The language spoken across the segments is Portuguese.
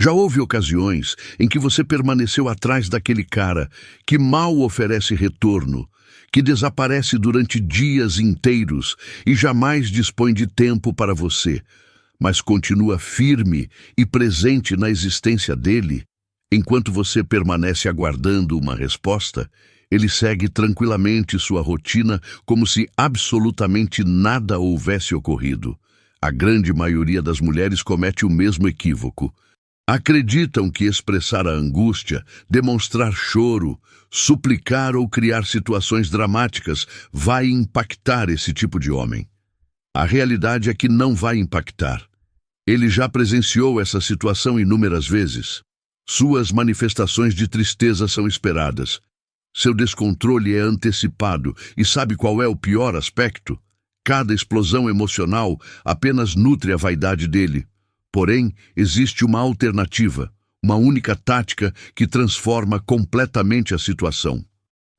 Já houve ocasiões em que você permaneceu atrás daquele cara que mal oferece retorno, que desaparece durante dias inteiros e jamais dispõe de tempo para você, mas continua firme e presente na existência dele. Enquanto você permanece aguardando uma resposta, ele segue tranquilamente sua rotina como se absolutamente nada houvesse ocorrido. A grande maioria das mulheres comete o mesmo equívoco. Acreditam que expressar a angústia, demonstrar choro, suplicar ou criar situações dramáticas vai impactar esse tipo de homem. A realidade é que não vai impactar. Ele já presenciou essa situação inúmeras vezes. Suas manifestações de tristeza são esperadas. Seu descontrole é antecipado e sabe qual é o pior aspecto? Cada explosão emocional apenas nutre a vaidade dele. Porém, existe uma alternativa, uma única tática que transforma completamente a situação.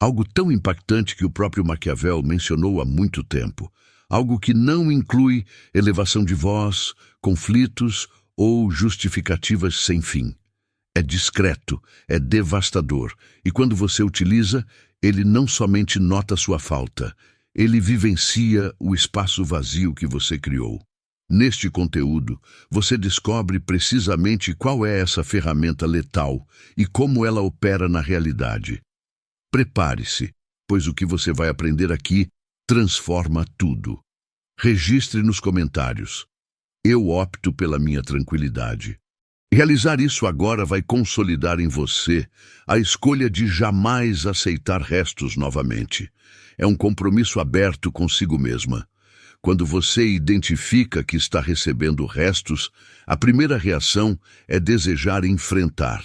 Algo tão impactante que o próprio Maquiavel mencionou há muito tempo. Algo que não inclui elevação de voz, conflitos ou justificativas sem fim. É discreto, é devastador, e quando você utiliza, ele não somente nota sua falta, ele vivencia o espaço vazio que você criou. Neste conteúdo, você descobre precisamente qual é essa ferramenta letal e como ela opera na realidade. Prepare-se, pois o que você vai aprender aqui transforma tudo. Registre nos comentários. Eu opto pela minha tranquilidade. Realizar isso agora vai consolidar em você a escolha de jamais aceitar restos novamente. É um compromisso aberto consigo mesma. Quando você identifica que está recebendo restos, a primeira reação é desejar enfrentar.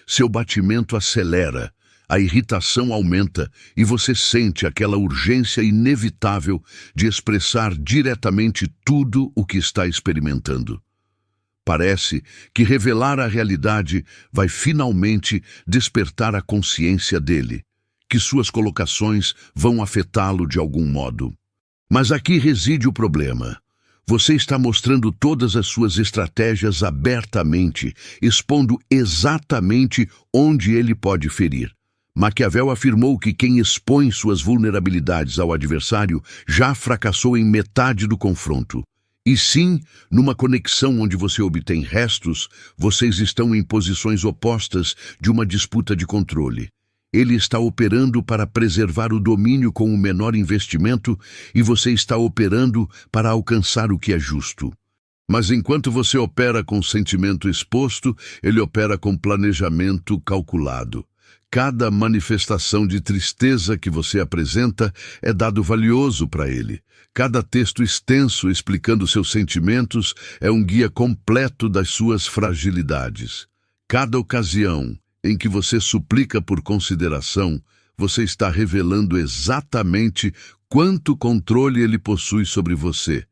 Seu batimento acelera, a irritação aumenta e você sente aquela urgência inevitável de expressar diretamente tudo o que está experimentando. Parece que revelar a realidade vai finalmente despertar a consciência dele, que suas colocações vão afetá-lo de algum modo. Mas aqui reside o problema. Você está mostrando todas as suas estratégias abertamente, expondo exatamente onde ele pode ferir. Maquiavel afirmou que quem expõe suas vulnerabilidades ao adversário já fracassou em metade do confronto. E sim, numa conexão onde você obtém restos, vocês estão em posições opostas de uma disputa de controle. Ele está operando para preservar o domínio com o menor investimento e você está operando para alcançar o que é justo. Mas enquanto você opera com sentimento exposto, ele opera com planejamento calculado. Cada manifestação de tristeza que você apresenta é dado valioso para ele. Cada texto extenso explicando seus sentimentos é um guia completo das suas fragilidades. Cada ocasião em que você suplica por consideração, você está revelando exatamente quanto controle ele possui sobre você.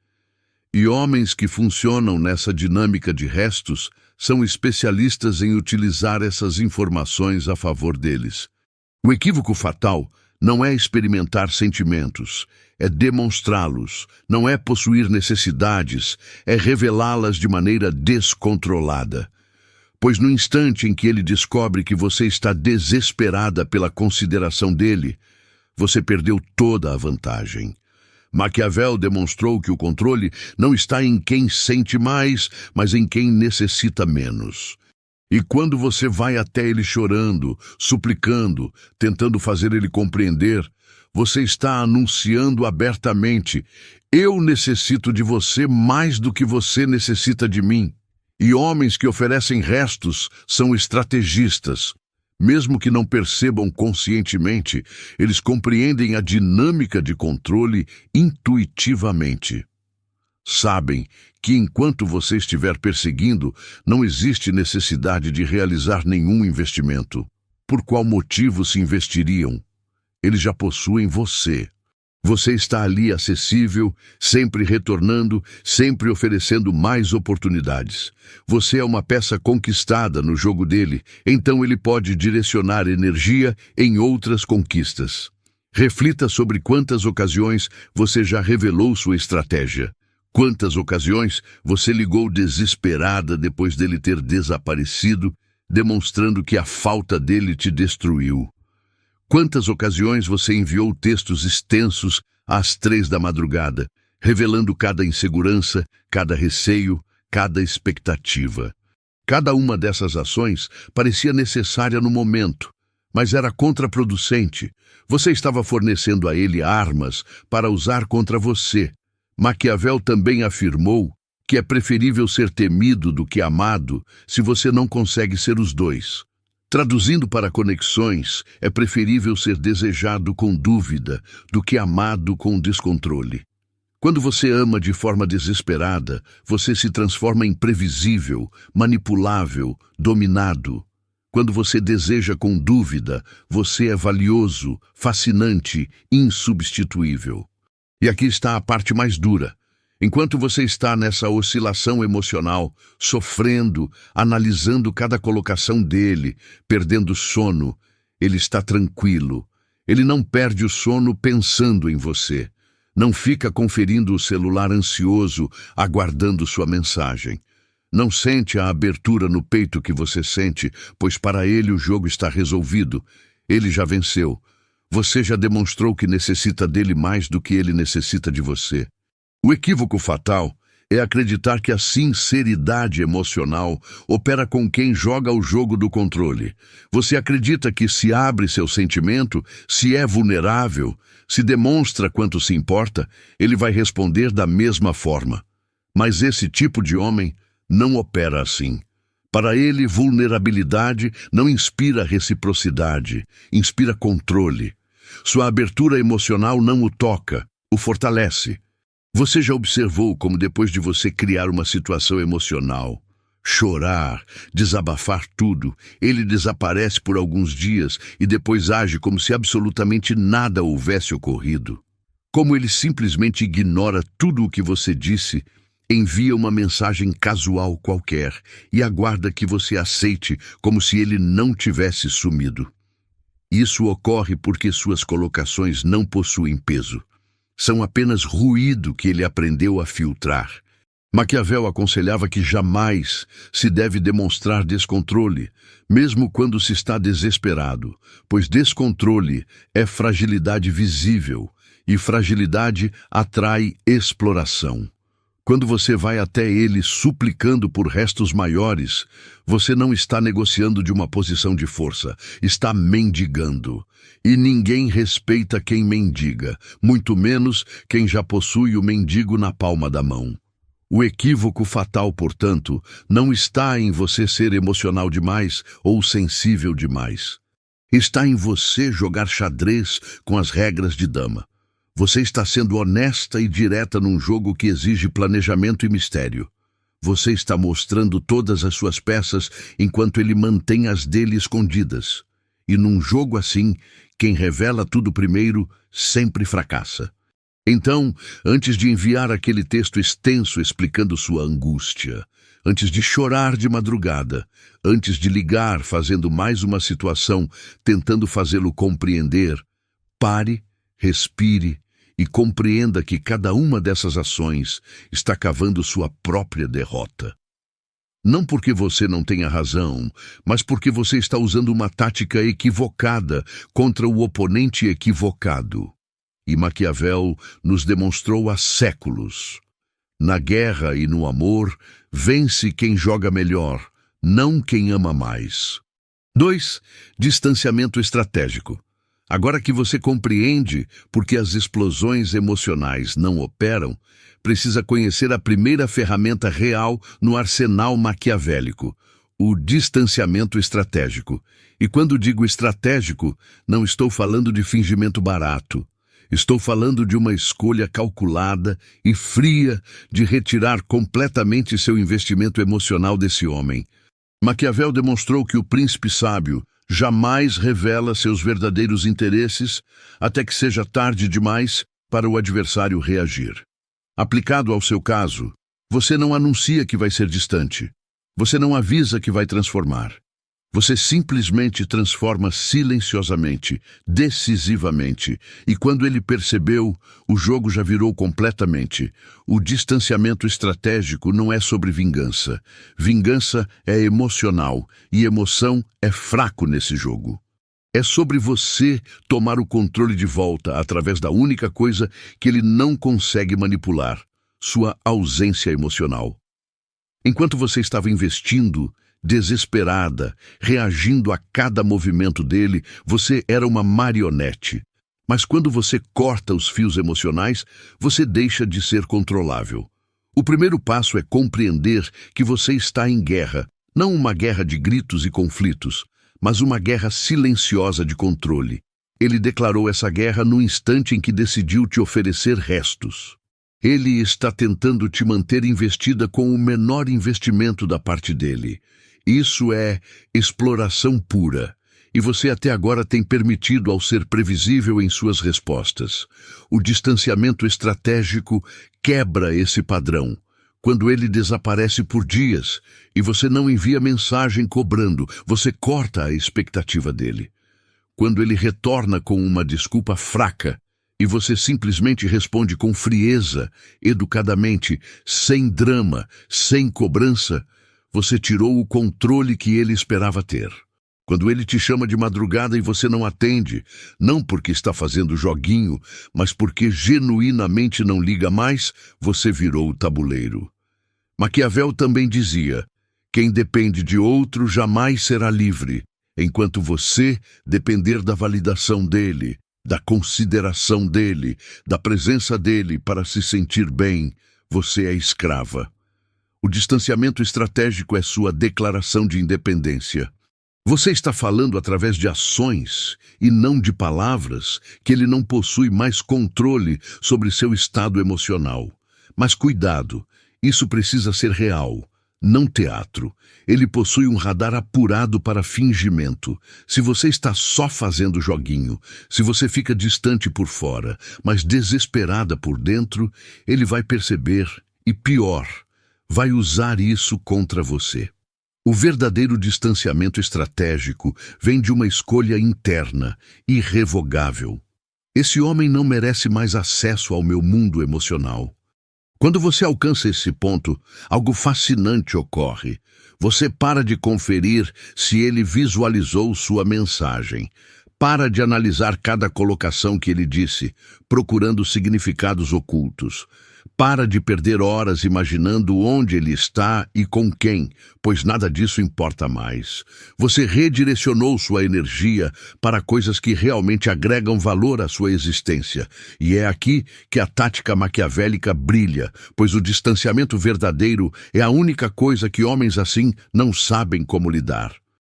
E homens que funcionam nessa dinâmica de restos são especialistas em utilizar essas informações a favor deles. O equívoco fatal não é experimentar sentimentos, é demonstrá-los, não é possuir necessidades, é revelá-las de maneira descontrolada. Pois no instante em que ele descobre que você está desesperada pela consideração dele, você perdeu toda a vantagem. Maquiavel demonstrou que o controle não está em quem sente mais, mas em quem necessita menos. E quando você vai até ele chorando, suplicando, tentando fazer ele compreender, você está anunciando abertamente: eu necessito de você mais do que você necessita de mim. E homens que oferecem restos são estrategistas. Mesmo que não percebam conscientemente, eles compreendem a dinâmica de controle intuitivamente. Sabem que enquanto você estiver perseguindo, não existe necessidade de realizar nenhum investimento. Por qual motivo se investiriam? Eles já possuem você. Você está ali acessível, sempre retornando, sempre oferecendo mais oportunidades. Você é uma peça conquistada no jogo dele, então ele pode direcionar energia em outras conquistas. Reflita sobre quantas ocasiões você já revelou sua estratégia. Quantas ocasiões você ligou desesperada depois dele ter desaparecido, demonstrando que a falta dele te destruiu? Quantas ocasiões você enviou textos extensos às 3 da madrugada, revelando cada insegurança, cada receio, cada expectativa? Cada uma dessas ações parecia necessária no momento, mas era contraproducente. Você estava fornecendo a ele armas para usar contra você. Maquiavel também afirmou que é preferível ser temido do que amado se você não consegue ser os dois. Traduzindo para conexões, é preferível ser desejado com dúvida do que amado com descontrole. Quando você ama de forma desesperada, você se transforma em previsível, manipulável, dominado. Quando você deseja com dúvida, você é valioso, fascinante, insubstituível. E aqui está a parte mais dura. Enquanto você está nessa oscilação emocional, sofrendo, analisando cada colocação dele, perdendo sono, ele está tranquilo. Ele não perde o sono pensando em você. Não fica conferindo o celular ansioso, aguardando sua mensagem. Não sente a abertura no peito que você sente, pois para ele o jogo está resolvido. Ele já venceu. Você já demonstrou que necessita dele mais do que ele necessita de você. O equívoco fatal é acreditar que a sinceridade emocional opera com quem joga o jogo do controle. Você acredita que se abre seu sentimento, se é vulnerável, se demonstra quanto se importa, ele vai responder da mesma forma. Mas esse tipo de homem não opera assim. Para ele, vulnerabilidade não inspira reciprocidade, inspira controle. Sua abertura emocional não o toca, o fortalece. Você já observou como depois de você criar uma situação emocional, chorar, desabafar tudo, ele desaparece por alguns dias e depois age como se absolutamente nada houvesse ocorrido? Como ele simplesmente ignora tudo o que você disse, envia uma mensagem casual qualquer e aguarda que você aceite como se ele não tivesse sumido. Isso ocorre porque suas colocações não possuem peso. São apenas ruído que ele aprendeu a filtrar. Maquiavel aconselhava que jamais se deve demonstrar descontrole, mesmo quando se está desesperado, pois descontrole é fragilidade visível e fragilidade atrai exploração. Quando você vai até ele suplicando por restos maiores, você não está negociando de uma posição de força, está mendigando. E ninguém respeita quem mendiga, muito menos quem já possui o mendigo na palma da mão. O equívoco fatal, portanto, não está em você ser emocional demais ou sensível demais. Está em você jogar xadrez com as regras de dama. Você está sendo honesta e direta num jogo que exige planejamento e mistério. Você está mostrando todas as suas peças enquanto ele mantém as dele escondidas. E num jogo assim, quem revela tudo primeiro sempre fracassa. Então, antes de enviar aquele texto extenso explicando sua angústia, antes de chorar de madrugada, antes de ligar fazendo mais uma situação, tentando fazê-lo compreender, pare, respire e compreenda que cada uma dessas ações está cavando sua própria derrota. Não porque você não tenha razão, mas porque você está usando uma tática equivocada contra o oponente equivocado. E Maquiavel nos demonstrou há séculos. Na guerra e no amor, vence quem joga melhor, não quem ama mais. 2. Distanciamento estratégico. Agora que você compreende por que as explosões emocionais não operam, precisa conhecer a primeira ferramenta real no arsenal maquiavélico, o distanciamento estratégico. E quando digo estratégico, não estou falando de fingimento barato. Estou falando de uma escolha calculada e fria de retirar completamente seu investimento emocional desse homem. Maquiavel demonstrou que o príncipe sábio jamais revela seus verdadeiros interesses até que seja tarde demais para o adversário reagir. Aplicado ao seu caso, você não anuncia que vai ser distante. Você não avisa que vai transformar. Você simplesmente transforma silenciosamente, decisivamente, e quando ele percebeu, o jogo já virou completamente. O distanciamento estratégico não é sobre vingança. Vingança é emocional, e emoção é fraco nesse jogo. É sobre você tomar o controle de volta através da única coisa que ele não consegue manipular, sua ausência emocional. Enquanto você estava investindo, desesperada, reagindo a cada movimento dele, você era uma marionete. Mas quando você corta os fios emocionais, você deixa de ser controlável. O primeiro passo é compreender que você está em guerra, não uma guerra de gritos e conflitos, mas uma guerra silenciosa de controle. Ele declarou essa guerra no instante em que decidiu te oferecer restos. Ele está tentando te manter investida com o menor investimento da parte dele. Isso é exploração pura, e você até agora tem permitido ao ser previsível em suas respostas. O distanciamento estratégico quebra esse padrão. Quando ele desaparece por dias e você não envia mensagem cobrando, você corta a expectativa dele. Quando ele retorna com uma desculpa fraca e você simplesmente responde com frieza, educadamente, sem drama, sem cobrança, você tirou o controle que ele esperava ter. Quando ele te chama de madrugada e você não atende, não porque está fazendo joguinho, mas porque genuinamente não liga mais, você virou o tabuleiro. Maquiavel também dizia: quem depende de outro jamais será livre, enquanto você depender da validação dele, da consideração dele, da presença dele para se sentir bem, você é escrava. O distanciamento estratégico é sua declaração de independência. Você está falando através de ações e não de palavras que ele não possui mais controle sobre seu estado emocional. Mas cuidado, isso precisa ser real, não teatro. Ele possui um radar apurado para fingimento. Se você está só fazendo joguinho, se você fica distante por fora, mas desesperada por dentro, ele vai perceber e, pior, vai usar isso contra você. O verdadeiro distanciamento estratégico vem de uma escolha interna, irrevogável. Esse homem não merece mais acesso ao meu mundo emocional. Quando você alcança esse ponto, algo fascinante ocorre. Você para de conferir se ele visualizou sua mensagem. Para de analisar cada colocação que ele disse, procurando significados ocultos. Para de perder horas imaginando onde ele está e com quem, pois nada disso importa mais. Você redirecionou sua energia para coisas que realmente agregam valor à sua existência. E é aqui que a tática maquiavélica brilha, pois o distanciamento verdadeiro é a única coisa que homens assim não sabem como lidar.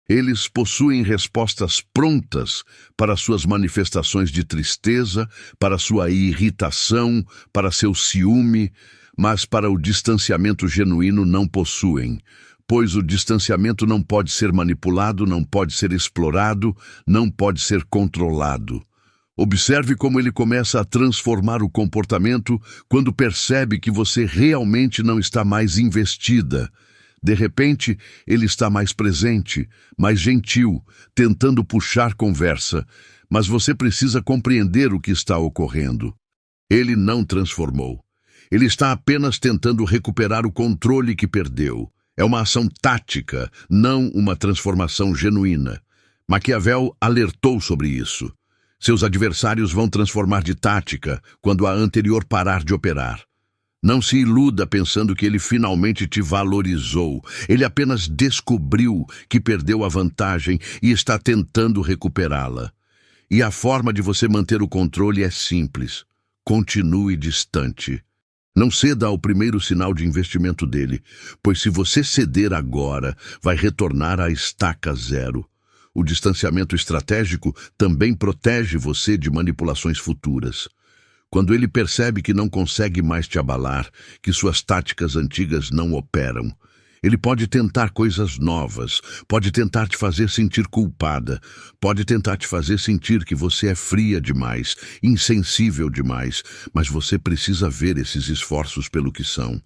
Eles possuem respostas prontas para suas manifestações de tristeza, para sua irritação, para seu ciúme, mas para o distanciamento genuíno não possuem, pois o distanciamento não pode ser manipulado, não pode ser explorado, não pode ser controlado. Observe como ele começa a transformar o comportamento quando percebe que você realmente não está mais investida. De repente, ele está mais presente, mais gentil, tentando puxar conversa, mas você precisa compreender o que está ocorrendo. Ele não transformou. Ele está apenas tentando recuperar o controle que perdeu. É uma ação tática, não uma transformação genuína. Maquiavel alertou sobre isso. Seus adversários vão transformar de tática quando a anterior parar de operar. Não se iluda pensando que ele finalmente te valorizou. Ele apenas descobriu que perdeu a vantagem e está tentando recuperá-la. E a forma de você manter o controle é simples. Continue distante. Não ceda ao primeiro sinal de investimento dele, pois se você ceder agora, vai retornar à estaca zero. O distanciamento estratégico também protege você de manipulações futuras. Quando ele percebe que não consegue mais te abalar, que suas táticas antigas não operam, ele pode tentar coisas novas, pode tentar te fazer sentir culpada, pode tentar te fazer sentir que você é fria demais, insensível demais, mas você precisa ver esses esforços pelo que são.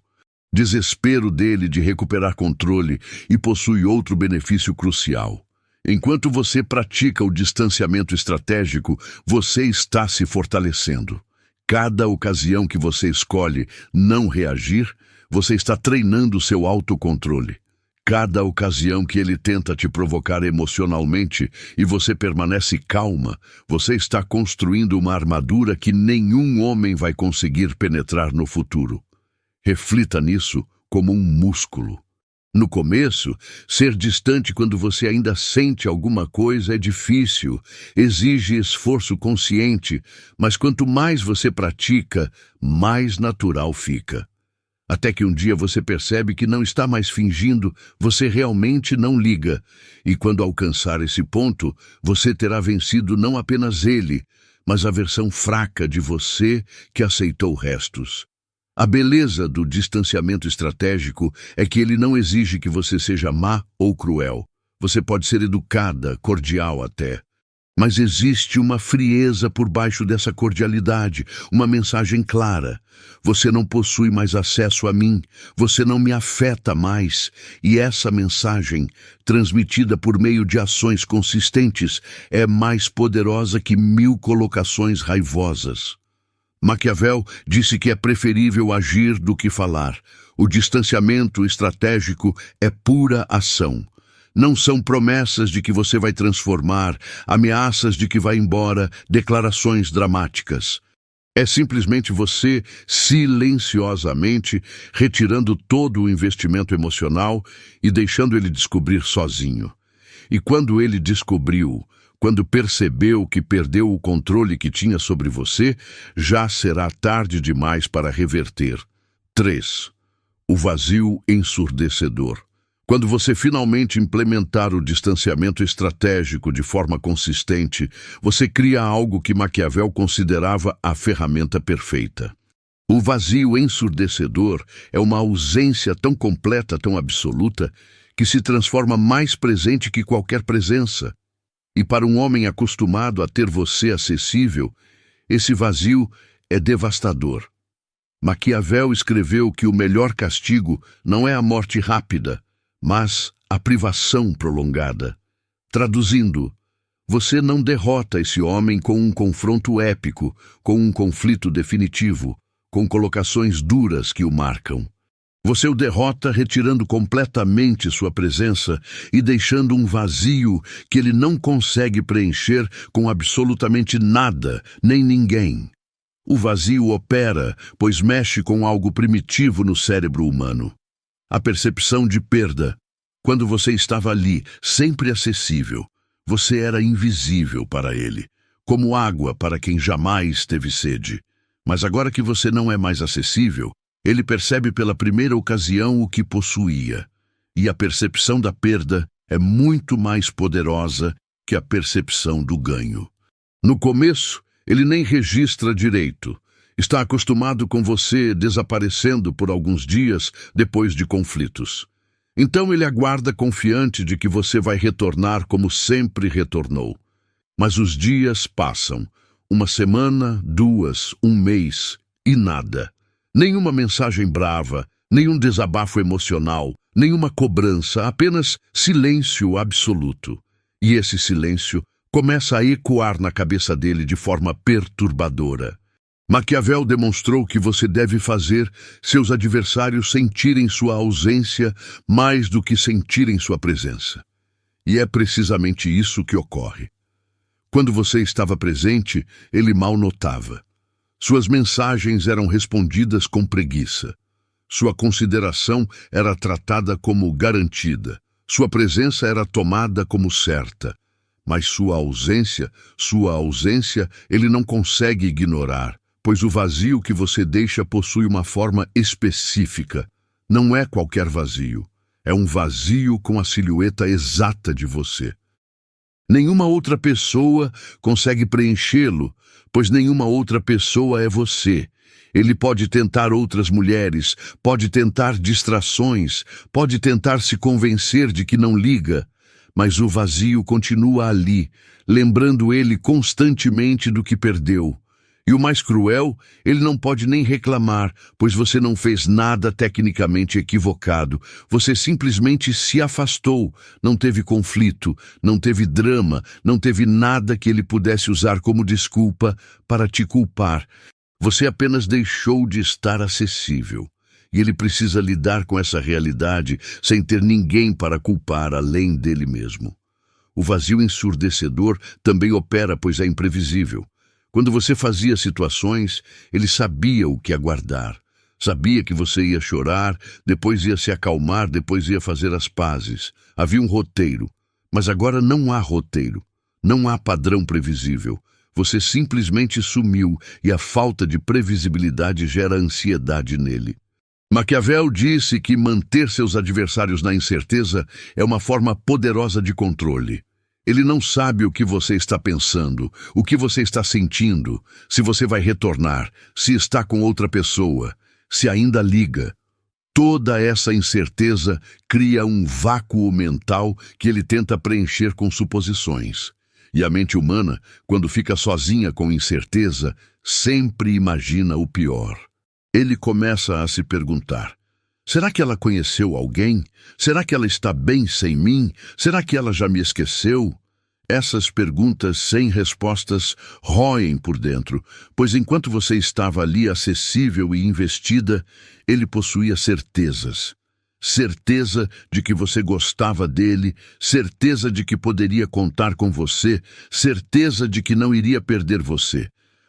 Desespero dele de recuperar controle e possui outro benefício crucial. Enquanto você pratica o distanciamento estratégico, você está se fortalecendo. Cada ocasião que você escolhe não reagir, você está treinando seu autocontrole. Cada ocasião que ele tenta te provocar emocionalmente e você permanece calma, você está construindo uma armadura que nenhum homem vai conseguir penetrar no futuro. Reflita nisso como um músculo. No começo, ser distante quando você ainda sente alguma coisa é difícil, exige esforço consciente, mas quanto mais você pratica, mais natural fica. Até que um dia você percebe que não está mais fingindo, você realmente não liga. E quando alcançar esse ponto, você terá vencido não apenas ele, mas a versão fraca de você que aceitou restos. A beleza do distanciamento estratégico é que ele não exige que você seja má ou cruel. Você pode ser educada, cordial até. Mas existe uma frieza por baixo dessa cordialidade, uma mensagem clara. Você não possui mais acesso a mim, você não me afeta mais. E essa mensagem, transmitida por meio de ações consistentes, é mais poderosa que 1000 colocações raivosas. Maquiavel disse que é preferível agir do que falar. O distanciamento estratégico é pura ação. Não são promessas de que você vai transformar, ameaças de que vai embora, declarações dramáticas. É simplesmente você, silenciosamente, retirando todo o investimento emocional e deixando ele descobrir sozinho. E quando ele descobriu, quando percebeu que perdeu o controle que tinha sobre você, já será tarde demais para reverter. 3. O vazio ensurdecedor. Quando você finalmente implementar o distanciamento estratégico de forma consistente, você cria algo que Maquiavel considerava a ferramenta perfeita. O vazio ensurdecedor é uma ausência tão completa, tão absoluta, que se transforma mais presente que qualquer presença. E para um homem acostumado a ter você acessível, esse vazio é devastador. Maquiavel escreveu que o melhor castigo não é a morte rápida, mas a privação prolongada. Traduzindo, você não derrota esse homem com um confronto épico, com um conflito definitivo, com colocações duras que o marcam. Você o derrota retirando completamente sua presença e deixando um vazio que ele não consegue preencher com absolutamente nada, nem ninguém. O vazio opera, pois mexe com algo primitivo no cérebro humano. A percepção de perda. Quando você estava ali, sempre acessível, você era invisível para ele, como água para quem jamais teve sede. Mas agora que você não é mais acessível, ele percebe pela primeira ocasião o que possuía. E a percepção da perda é muito mais poderosa que a percepção do ganho. No começo, ele nem registra direito. Está acostumado com você desaparecendo por alguns dias depois de conflitos. Então ele aguarda confiante de que você vai retornar como sempre retornou. Mas os dias passam. Uma semana, 2, um mês e nada. Nenhuma mensagem brava, nenhum desabafo emocional, nenhuma cobrança, apenas silêncio absoluto. E esse silêncio começa a ecoar na cabeça dele de forma perturbadora. Maquiavel demonstrou que você deve fazer seus adversários sentirem sua ausência mais do que sentirem sua presença. E é precisamente isso que ocorre. Quando você estava presente, ele mal notava. Suas mensagens eram respondidas com preguiça. Sua consideração era tratada como garantida. Sua presença era tomada como certa. Mas sua ausência, ele não consegue ignorar, pois o vazio que você deixa possui uma forma específica. Não é qualquer vazio. É um vazio com a silhueta exata de você. Nenhuma outra pessoa consegue preenchê-lo, pois nenhuma outra pessoa é você. Ele pode tentar outras mulheres, pode tentar distrações, pode tentar se convencer de que não liga, mas o vazio continua ali, lembrando ele constantemente do que perdeu. E o mais cruel, ele não pode nem reclamar, pois você não fez nada tecnicamente equivocado. Você simplesmente se afastou, não teve conflito, não teve drama, não teve nada que ele pudesse usar como desculpa para te culpar. Você apenas deixou de estar acessível. E ele precisa lidar com essa realidade sem ter ninguém para culpar além dele mesmo. O vazio ensurdecedor também opera, pois é imprevisível. Quando você fazia situações, ele sabia o que aguardar. Sabia que você ia chorar, depois ia se acalmar, depois ia fazer as pazes. Havia um roteiro. Mas agora não há roteiro. Não há padrão previsível. Você simplesmente sumiu e a falta de previsibilidade gera ansiedade nele. Maquiavel disse que manter seus adversários na incerteza é uma forma poderosa de controle. Ele não sabe o que você está pensando, o que você está sentindo, se você vai retornar, se está com outra pessoa, se ainda liga. Toda essa incerteza cria um vácuo mental que ele tenta preencher com suposições. E a mente humana, quando fica sozinha com incerteza, sempre imagina o pior. Ele começa a se perguntar: será que ela conheceu alguém? Será que ela está bem sem mim? Será que ela já me esqueceu? Essas perguntas sem respostas roem por dentro, pois enquanto você estava ali acessível e investida, ele possuía certezas. Certeza de que você gostava dele, certeza de que poderia contar com você, certeza de que não iria perder você.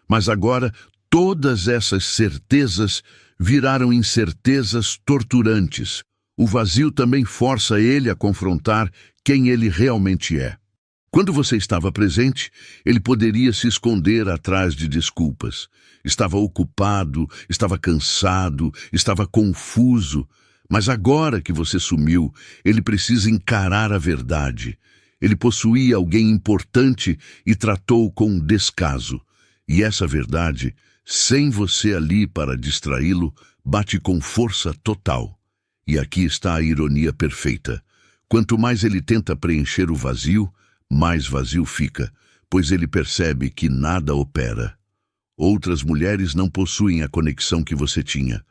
Mas agora, todas essas certezas viraram incertezas torturantes. O vazio também força ele a confrontar quem ele realmente é. Quando você estava presente, ele poderia se esconder atrás de desculpas. Estava ocupado, estava cansado, estava confuso. Mas agora que você sumiu, ele precisa encarar a verdade. Ele possuía alguém importante e tratou com descaso. E essa verdade, sem você ali para distraí-lo, bate com força total. E aqui está a ironia perfeita. Quanto mais ele tenta preencher o vazio, mais vazio fica, pois ele percebe que nada opera. Outras mulheres não possuem a conexão que você tinha.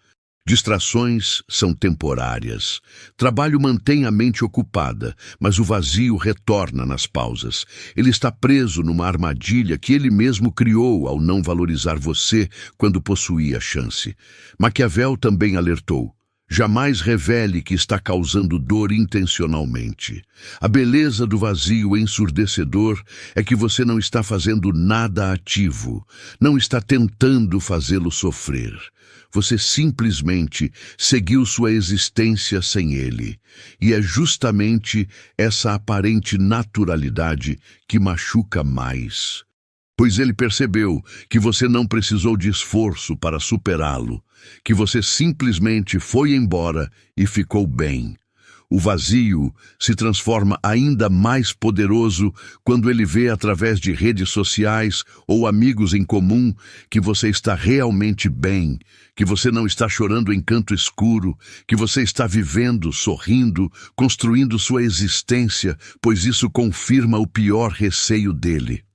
Distrações são temporárias. Trabalho mantém a mente ocupada, mas o vazio retorna nas pausas. Ele está preso numa armadilha que ele mesmo criou ao não valorizar você quando possuía a chance. Maquiavel também alertou: jamais revele que está causando dor intencionalmente. A beleza do vazio ensurdecedor é que você não está fazendo nada ativo, não está tentando fazê-lo sofrer. Você simplesmente seguiu sua existência sem ele. E é justamente essa aparente naturalidade que machuca mais. Pois ele percebeu que você não precisou de esforço para superá-lo, que você simplesmente foi embora e ficou bem. O vazio se transforma ainda mais poderoso quando ele vê através de redes sociais ou amigos em comum que você está realmente bem, que você não está chorando em canto escuro, que você está vivendo, sorrindo, construindo sua existência, pois isso confirma o pior receio dele.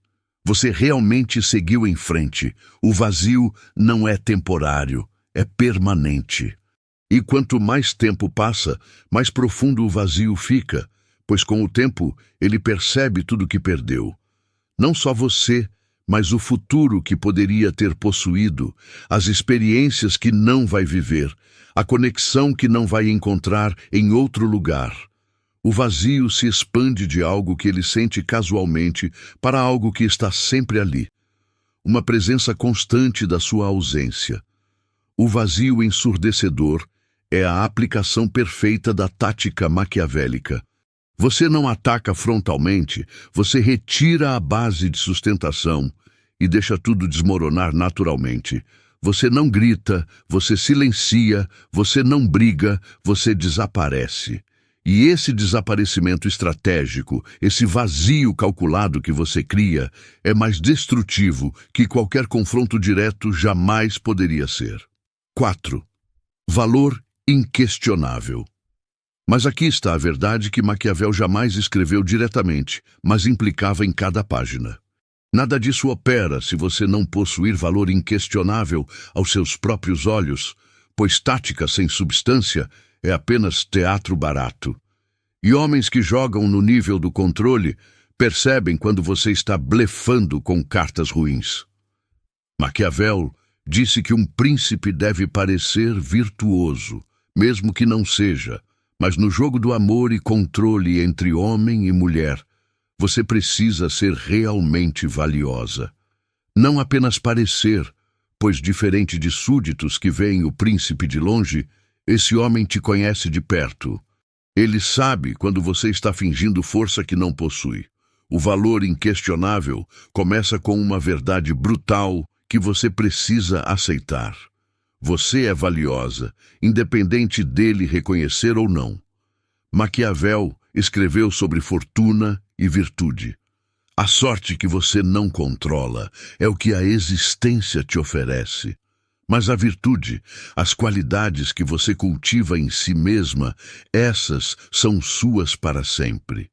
Você realmente seguiu em frente. O vazio não é temporário, é permanente. E quanto mais tempo passa, mais profundo o vazio fica, pois com o tempo ele percebe tudo o que perdeu. Não só você, mas o futuro que poderia ter possuído, as experiências que não vai viver, a conexão que não vai encontrar em outro lugar. O vazio se expande de algo que ele sente casualmente para algo que está sempre ali. Uma presença constante da sua ausência. O vazio ensurdecedor é a aplicação perfeita da tática maquiavélica. Você não ataca frontalmente, você retira a base de sustentação e deixa tudo desmoronar naturalmente. Você não grita, você silencia, você não briga, você desaparece. E esse desaparecimento estratégico, esse vazio calculado que você cria, é mais destrutivo que qualquer confronto direto jamais poderia ser. 4. Valor inquestionável. Mas aqui está a verdade que Maquiavel jamais escreveu diretamente, mas implicava em cada página. Nada disso opera se você não possuir valor inquestionável aos seus próprios olhos, pois tática sem substância é apenas teatro barato. E homens que jogam no nível do controle percebem quando você está blefando com cartas ruins. Maquiavel disse que um príncipe deve parecer virtuoso, mesmo que não seja, mas no jogo do amor e controle entre homem e mulher, você precisa ser realmente valiosa. Não apenas parecer, pois diferente de súditos que veem o príncipe de longe, esse homem te conhece de perto. Ele sabe quando você está fingindo força que não possui. O valor inquestionável começa com uma verdade brutal que você precisa aceitar. Você é valiosa, independente dele reconhecer ou não. Maquiavel escreveu sobre fortuna e virtude. A sorte que você não controla é o que a existência te oferece. Mas a virtude, as qualidades que você cultiva em si mesma, essas são suas para sempre.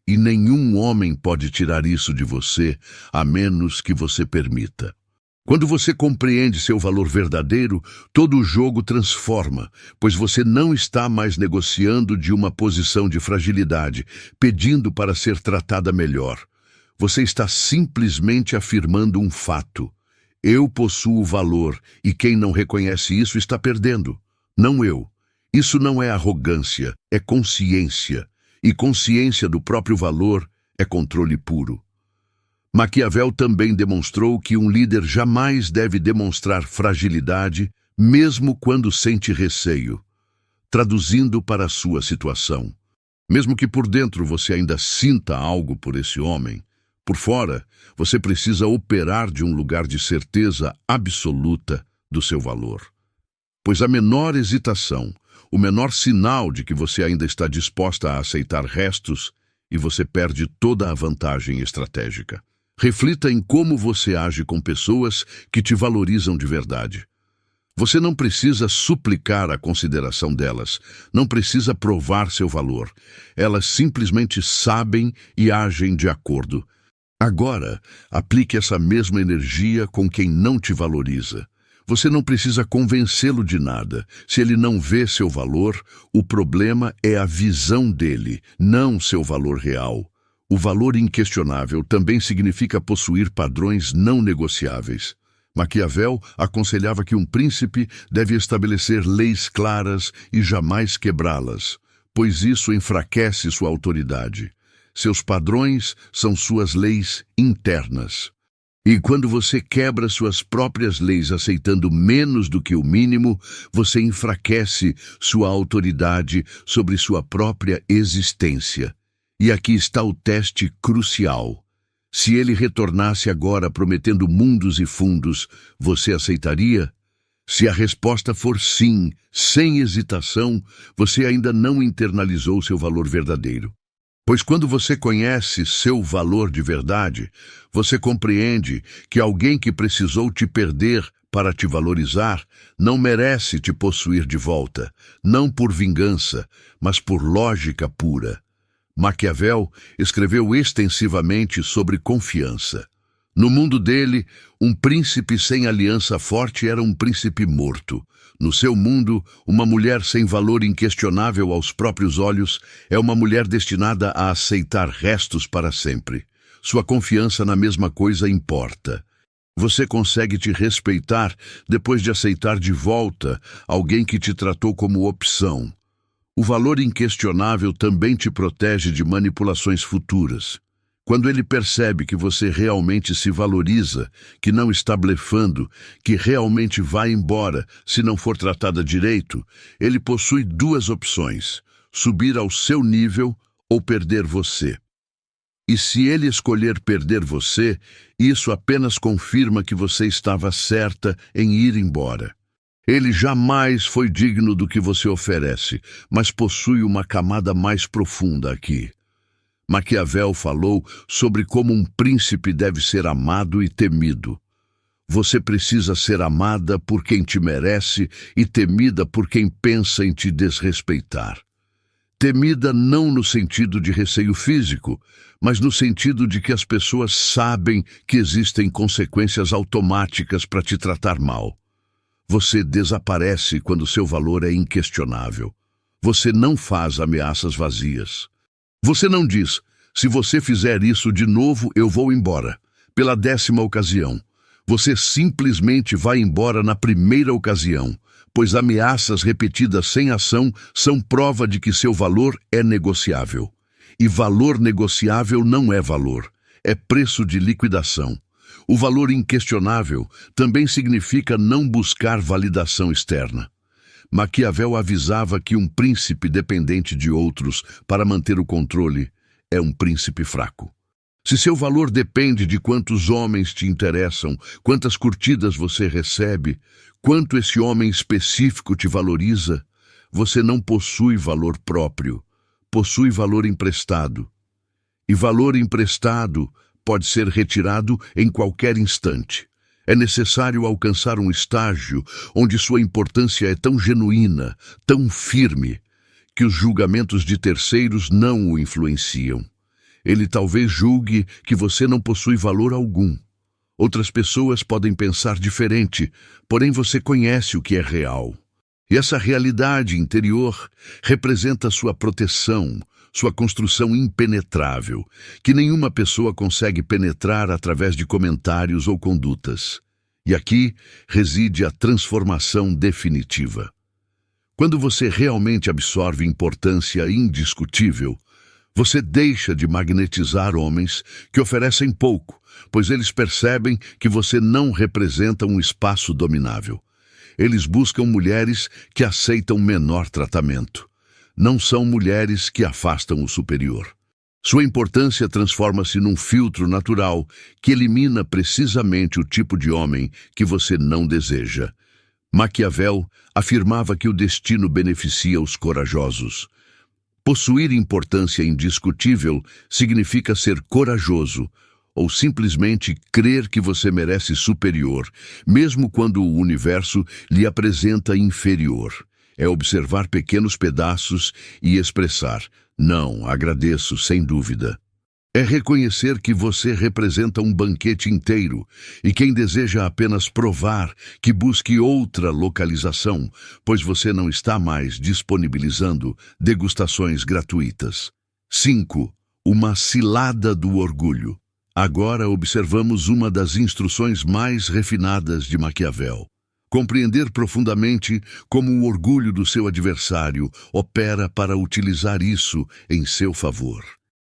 E nenhum homem pode tirar isso de você, a menos que você permita. Quando você compreende seu valor verdadeiro, todo o jogo transforma, pois você não está mais negociando de uma posição de fragilidade, pedindo para ser tratada melhor. Você está simplesmente afirmando um fato. Eu possuo valor, e quem não reconhece isso está perdendo. Não eu. Isso não é arrogância, é consciência. E consciência do próprio valor é controle puro. Maquiavel também demonstrou que um líder jamais deve demonstrar fragilidade, mesmo quando sente receio. Traduzindo para a sua situação, mesmo que por dentro você ainda sinta algo por esse homem, por fora, você precisa operar de um lugar de certeza absoluta do seu valor. Pois a menor hesitação, o menor sinal de que você ainda está disposta a aceitar restos, e você perde toda a vantagem estratégica. Reflita em como você age com pessoas que te valorizam de verdade. Você não precisa suplicar a consideração delas, não precisa provar seu valor. Elas simplesmente sabem e agem de acordo. Agora, aplique essa mesma energia com quem não te valoriza. Você não precisa convencê-lo de nada. Se ele não vê seu valor, o problema é a visão dele, não seu valor real. O valor inquestionável também significa possuir padrões não negociáveis. Maquiavel aconselhava que um príncipe deve estabelecer leis claras e jamais quebrá-las, pois isso enfraquece sua autoridade. Seus padrões são suas leis internas. E quando você quebra suas próprias leis aceitando menos do que o mínimo, você enfraquece sua autoridade sobre sua própria existência. E aqui está o teste crucial. Se ele retornasse agora prometendo mundos e fundos, você aceitaria? Se a resposta for sim, sem hesitação, você ainda não internalizou seu valor verdadeiro. Pois quando você conhece seu valor de verdade, você compreende que alguém que precisou te perder para te valorizar não merece te possuir de volta, não por vingança, mas por lógica pura. Maquiavel escreveu extensivamente sobre confiança. No mundo dele, um príncipe sem aliança forte era um príncipe morto. No seu mundo, uma mulher sem valor inquestionável aos próprios olhos é uma mulher destinada a aceitar restos para sempre. Sua confiança na mesma coisa importa. Você consegue te respeitar depois de aceitar de volta alguém que te tratou como opção. O valor inquestionável também te protege de manipulações futuras. Quando ele percebe que você realmente se valoriza, que não está blefando, que realmente vai embora se não for tratada direito, ele possui duas opções: subir ao seu nível ou perder você. E se ele escolher perder você, isso apenas confirma que você estava certa em ir embora. Ele jamais foi digno do que você oferece, mas possui uma camada mais profunda aqui. Maquiavel falou sobre como um príncipe deve ser amado e temido. Você precisa ser amada por quem te merece e temida por quem pensa em te desrespeitar. Temida não no sentido de receio físico, mas no sentido de que as pessoas sabem que existem consequências automáticas para te tratar mal. Você desaparece quando seu valor é inquestionável. Você não faz ameaças vazias. Você não diz, se você fizer isso de novo, eu vou embora, pela 10ª ocasião. Você simplesmente vai embora na primeira ocasião, pois ameaças repetidas sem ação são prova de que seu valor é negociável. E valor negociável não é valor, é preço de liquidação. O valor inquestionável também significa não buscar validação externa. Maquiavel avisava que um príncipe dependente de outros para manter o controle é um príncipe fraco. Se seu valor depende de quantos homens te interessam, quantas curtidas você recebe, quanto esse homem específico te valoriza, você não possui valor próprio, possui valor emprestado. E valor emprestado pode ser retirado em qualquer instante. É necessário alcançar um estágio onde sua importância é tão genuína, tão firme, que os julgamentos de terceiros não o influenciam. Ele talvez julgue que você não possui valor algum. Outras pessoas podem pensar diferente, porém você conhece o que é real. E essa realidade interior representa sua proteção, sua construção impenetrável, que nenhuma pessoa consegue penetrar através de comentários ou condutas. E aqui reside a transformação definitiva. Quando você realmente absorve importância indiscutível, você deixa de magnetizar homens que oferecem pouco, pois eles percebem que você não representa um espaço dominável. Eles buscam mulheres que aceitam menor tratamento. Não são mulheres que afastam o superior. Sua importância transforma-se num filtro natural que elimina precisamente o tipo de homem que você não deseja. Maquiavel afirmava que o destino beneficia os corajosos. Possuir importância indiscutível significa ser corajoso, ou simplesmente crer que você merece superior, mesmo quando o universo lhe apresenta inferior. É observar pequenos pedaços e expressar, não, agradeço, sem dúvida. É reconhecer que você representa um banquete inteiro e quem deseja apenas provar que busque outra localização, pois você não está mais disponibilizando degustações gratuitas. 5. Uma cilada do orgulho. Agora observamos uma das instruções mais refinadas de Maquiavel. Compreender profundamente como o orgulho do seu adversário opera para utilizar isso em seu favor.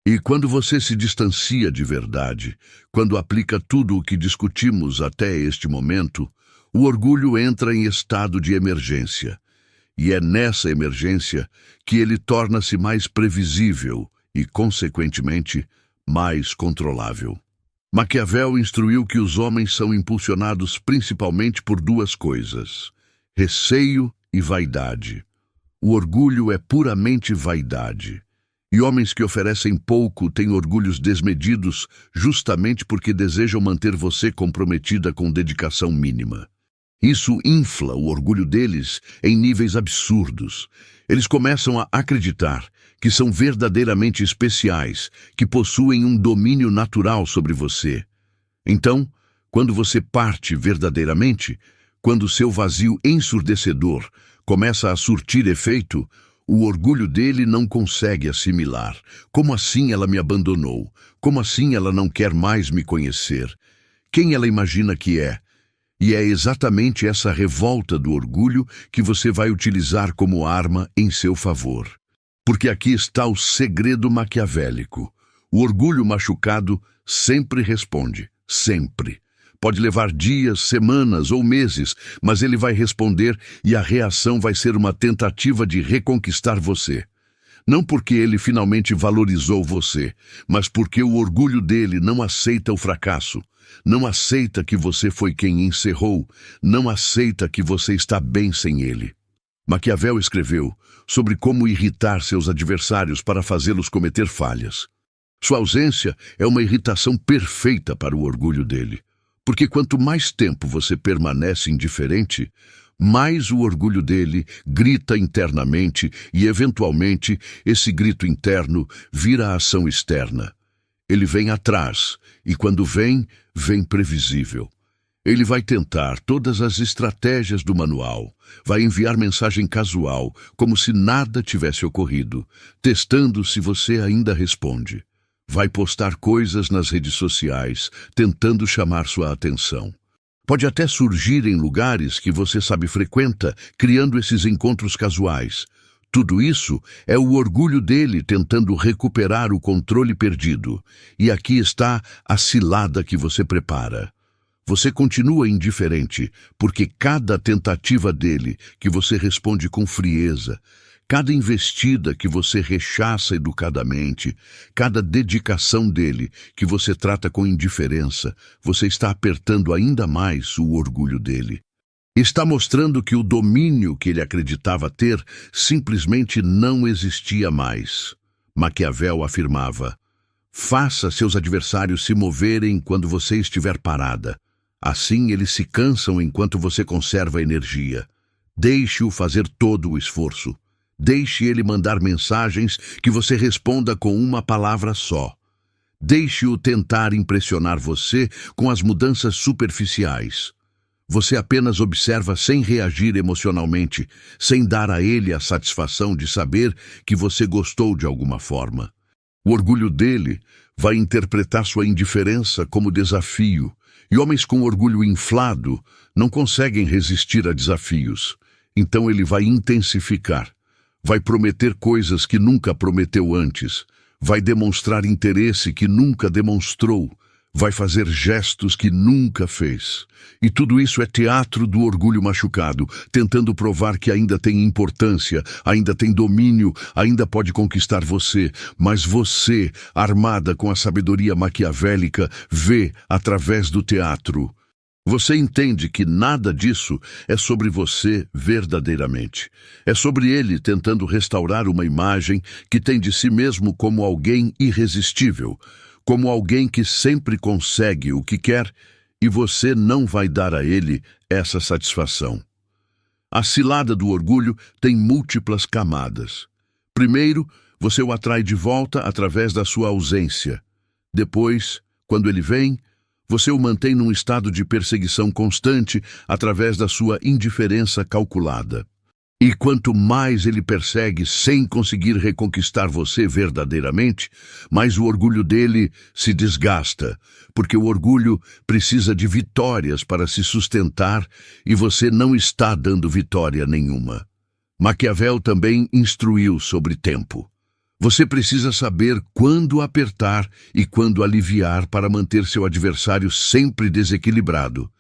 E quando você se distancia de verdade, quando aplica tudo o que discutimos até este momento, o orgulho entra em estado de emergência. E é nessa emergência que ele torna-se mais previsível e, consequentemente, mais controlável. Maquiavel instruiu que os homens são impulsionados principalmente por duas coisas: receio e vaidade. O orgulho é puramente vaidade. E homens que oferecem pouco têm orgulhos desmedidos justamente porque desejam manter você comprometida com dedicação mínima. Isso infla o orgulho deles em níveis absurdos. Eles começam a acreditar que são verdadeiramente especiais, que possuem um domínio natural sobre você. Então, quando você parte verdadeiramente, quando seu vazio ensurdecedor começa a surtir efeito, o orgulho dele não consegue assimilar. Como assim ela me abandonou? Como assim ela não quer mais me conhecer? Quem ela imagina que é? E é exatamente essa revolta do orgulho que você vai utilizar como arma em seu favor. Porque aqui está o segredo maquiavélico. O orgulho machucado sempre responde, sempre. Pode levar dias, semanas ou meses, mas ele vai responder e a reação vai ser uma tentativa de reconquistar você. Não porque ele finalmente valorizou você, mas porque o orgulho dele não aceita o fracasso, não aceita que você foi quem encerrou, não aceita que você está bem sem ele. Maquiavel escreveu sobre como irritar seus adversários para fazê-los cometer falhas. Sua ausência é uma irritação perfeita para o orgulho dele. Porque quanto mais tempo você permanece indiferente, mais o orgulho dele grita internamente e, eventualmente, esse grito interno vira ação externa. Ele vem atrás, e quando vem, vem previsível. Ele vai tentar todas as estratégias do manual, vai enviar mensagem casual, como se nada tivesse ocorrido, testando se você ainda responde. Vai postar coisas nas redes sociais, tentando chamar sua atenção. Pode até surgir em lugares que você sabe frequenta, criando esses encontros casuais. Tudo isso é o orgulho dele tentando recuperar o controle perdido. E aqui está a cilada que você prepara. Você continua indiferente, porque cada tentativa dele, que você responde com frieza, cada investida que você rechaça educadamente, cada dedicação dele, que você trata com indiferença, você está apertando ainda mais o orgulho dele. Está mostrando que o domínio que ele acreditava ter simplesmente não existia mais. Maquiavel afirmava: faça seus adversários se moverem quando você estiver parada. Assim eles se cansam enquanto você conserva energia. Deixe-o fazer todo o esforço. Deixe ele mandar mensagens que você responda com uma palavra só. Deixe-o tentar impressionar você com as mudanças superficiais. Você apenas observa sem reagir emocionalmente, sem dar a ele a satisfação de saber que você gostou de alguma forma. O orgulho dele vai interpretar sua indiferença como desafio, e homens com orgulho inflado não conseguem resistir a desafios. Então ele vai intensificar, vai prometer coisas que nunca prometeu antes, vai demonstrar interesse que nunca demonstrou, vai fazer gestos que nunca fez. E tudo isso é teatro do orgulho machucado, tentando provar que ainda tem importância, ainda tem domínio, ainda pode conquistar você. Mas você, armada com a sabedoria maquiavélica, vê através do teatro. Você entende que nada disso é sobre você verdadeiramente. É sobre ele tentando restaurar uma imagem que tem de si mesmo como alguém irresistível, como alguém que sempre consegue o que quer, e você não vai dar a ele essa satisfação. A cilada do orgulho tem múltiplas camadas. Primeiro, você o atrai de volta através da sua ausência. Depois, quando ele vem, você o mantém num estado de perseguição constante através da sua indiferença calculada. E quanto mais ele persegue sem conseguir reconquistar você verdadeiramente, mais o orgulho dele se desgasta, porque o orgulho precisa de vitórias para se sustentar e você não está dando vitória nenhuma. Maquiavel também instruiu sobre tempo. Você precisa saber quando apertar e quando aliviar para manter seu adversário sempre desequilibrado.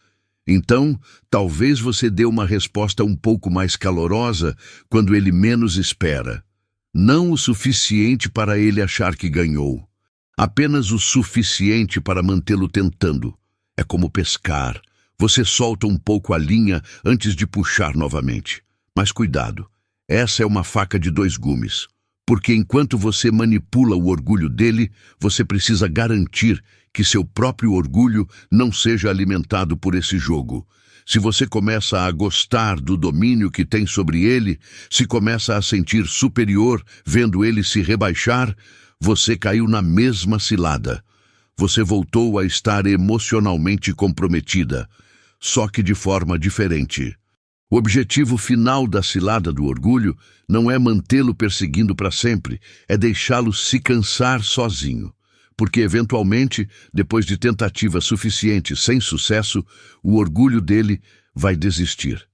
Então, talvez você dê uma resposta um pouco mais calorosa quando ele menos espera. Não o suficiente para ele achar que ganhou. Apenas o suficiente para mantê-lo tentando. É como pescar. Você solta um pouco a linha antes de puxar novamente. Mas cuidado, essa é uma faca de dois gumes. Porque enquanto você manipula o orgulho dele, você precisa garantir que seu próprio orgulho não seja alimentado por esse jogo. Se você começa a gostar do domínio que tem sobre ele, se começa a sentir superior vendo ele se rebaixar, você caiu na mesma cilada. Você voltou a estar emocionalmente comprometida, só que de forma diferente. O objetivo final da cilada do orgulho não é mantê-lo perseguindo para sempre, é deixá-lo se cansar sozinho. Porque, eventualmente, depois de tentativas suficientes sem sucesso, o orgulho dele vai desistir.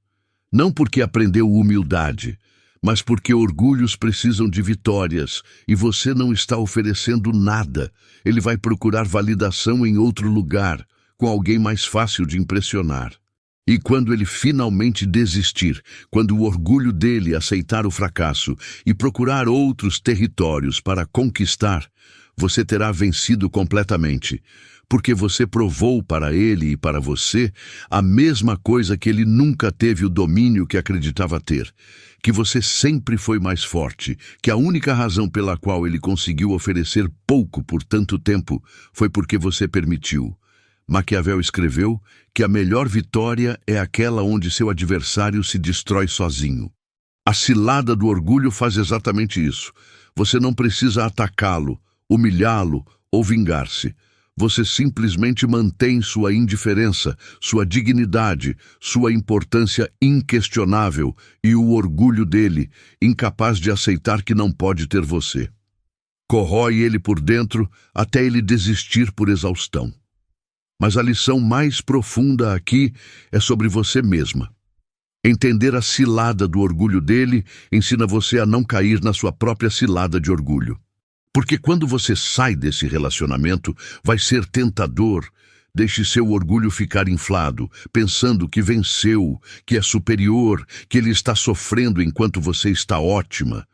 Não porque aprendeu humildade, mas porque orgulhos precisam de vitórias e você não está oferecendo nada. Ele vai procurar validação em outro lugar, com alguém mais fácil de impressionar. E quando ele finalmente desistir, quando o orgulho dele aceitar o fracasso e procurar outros territórios para conquistar, você terá vencido completamente, porque você provou para ele e para você a mesma coisa que ele nunca teve o domínio que acreditava ter, que você sempre foi mais forte, que a única razão pela qual ele conseguiu oferecer pouco por tanto tempo foi porque você permitiu. Maquiavel escreveu que a melhor vitória é aquela onde seu adversário se destrói sozinho. A cilada do orgulho faz exatamente isso. Você não precisa atacá-lo, humilhá-lo ou vingar-se. Você simplesmente mantém sua indiferença, sua dignidade, sua importância inquestionável e o orgulho dele, incapaz de aceitar que não pode ter você. Corrói ele por dentro até ele desistir por exaustão. Mas a lição mais profunda aqui é sobre você mesma. Entender a cilada do orgulho dele ensina você a não cair na sua própria cilada de orgulho. Porque quando você sai desse relacionamento, vai ser tentador. Deixe seu orgulho ficar inflado, pensando que venceu, que é superior, que ele está sofrendo enquanto você está ótima.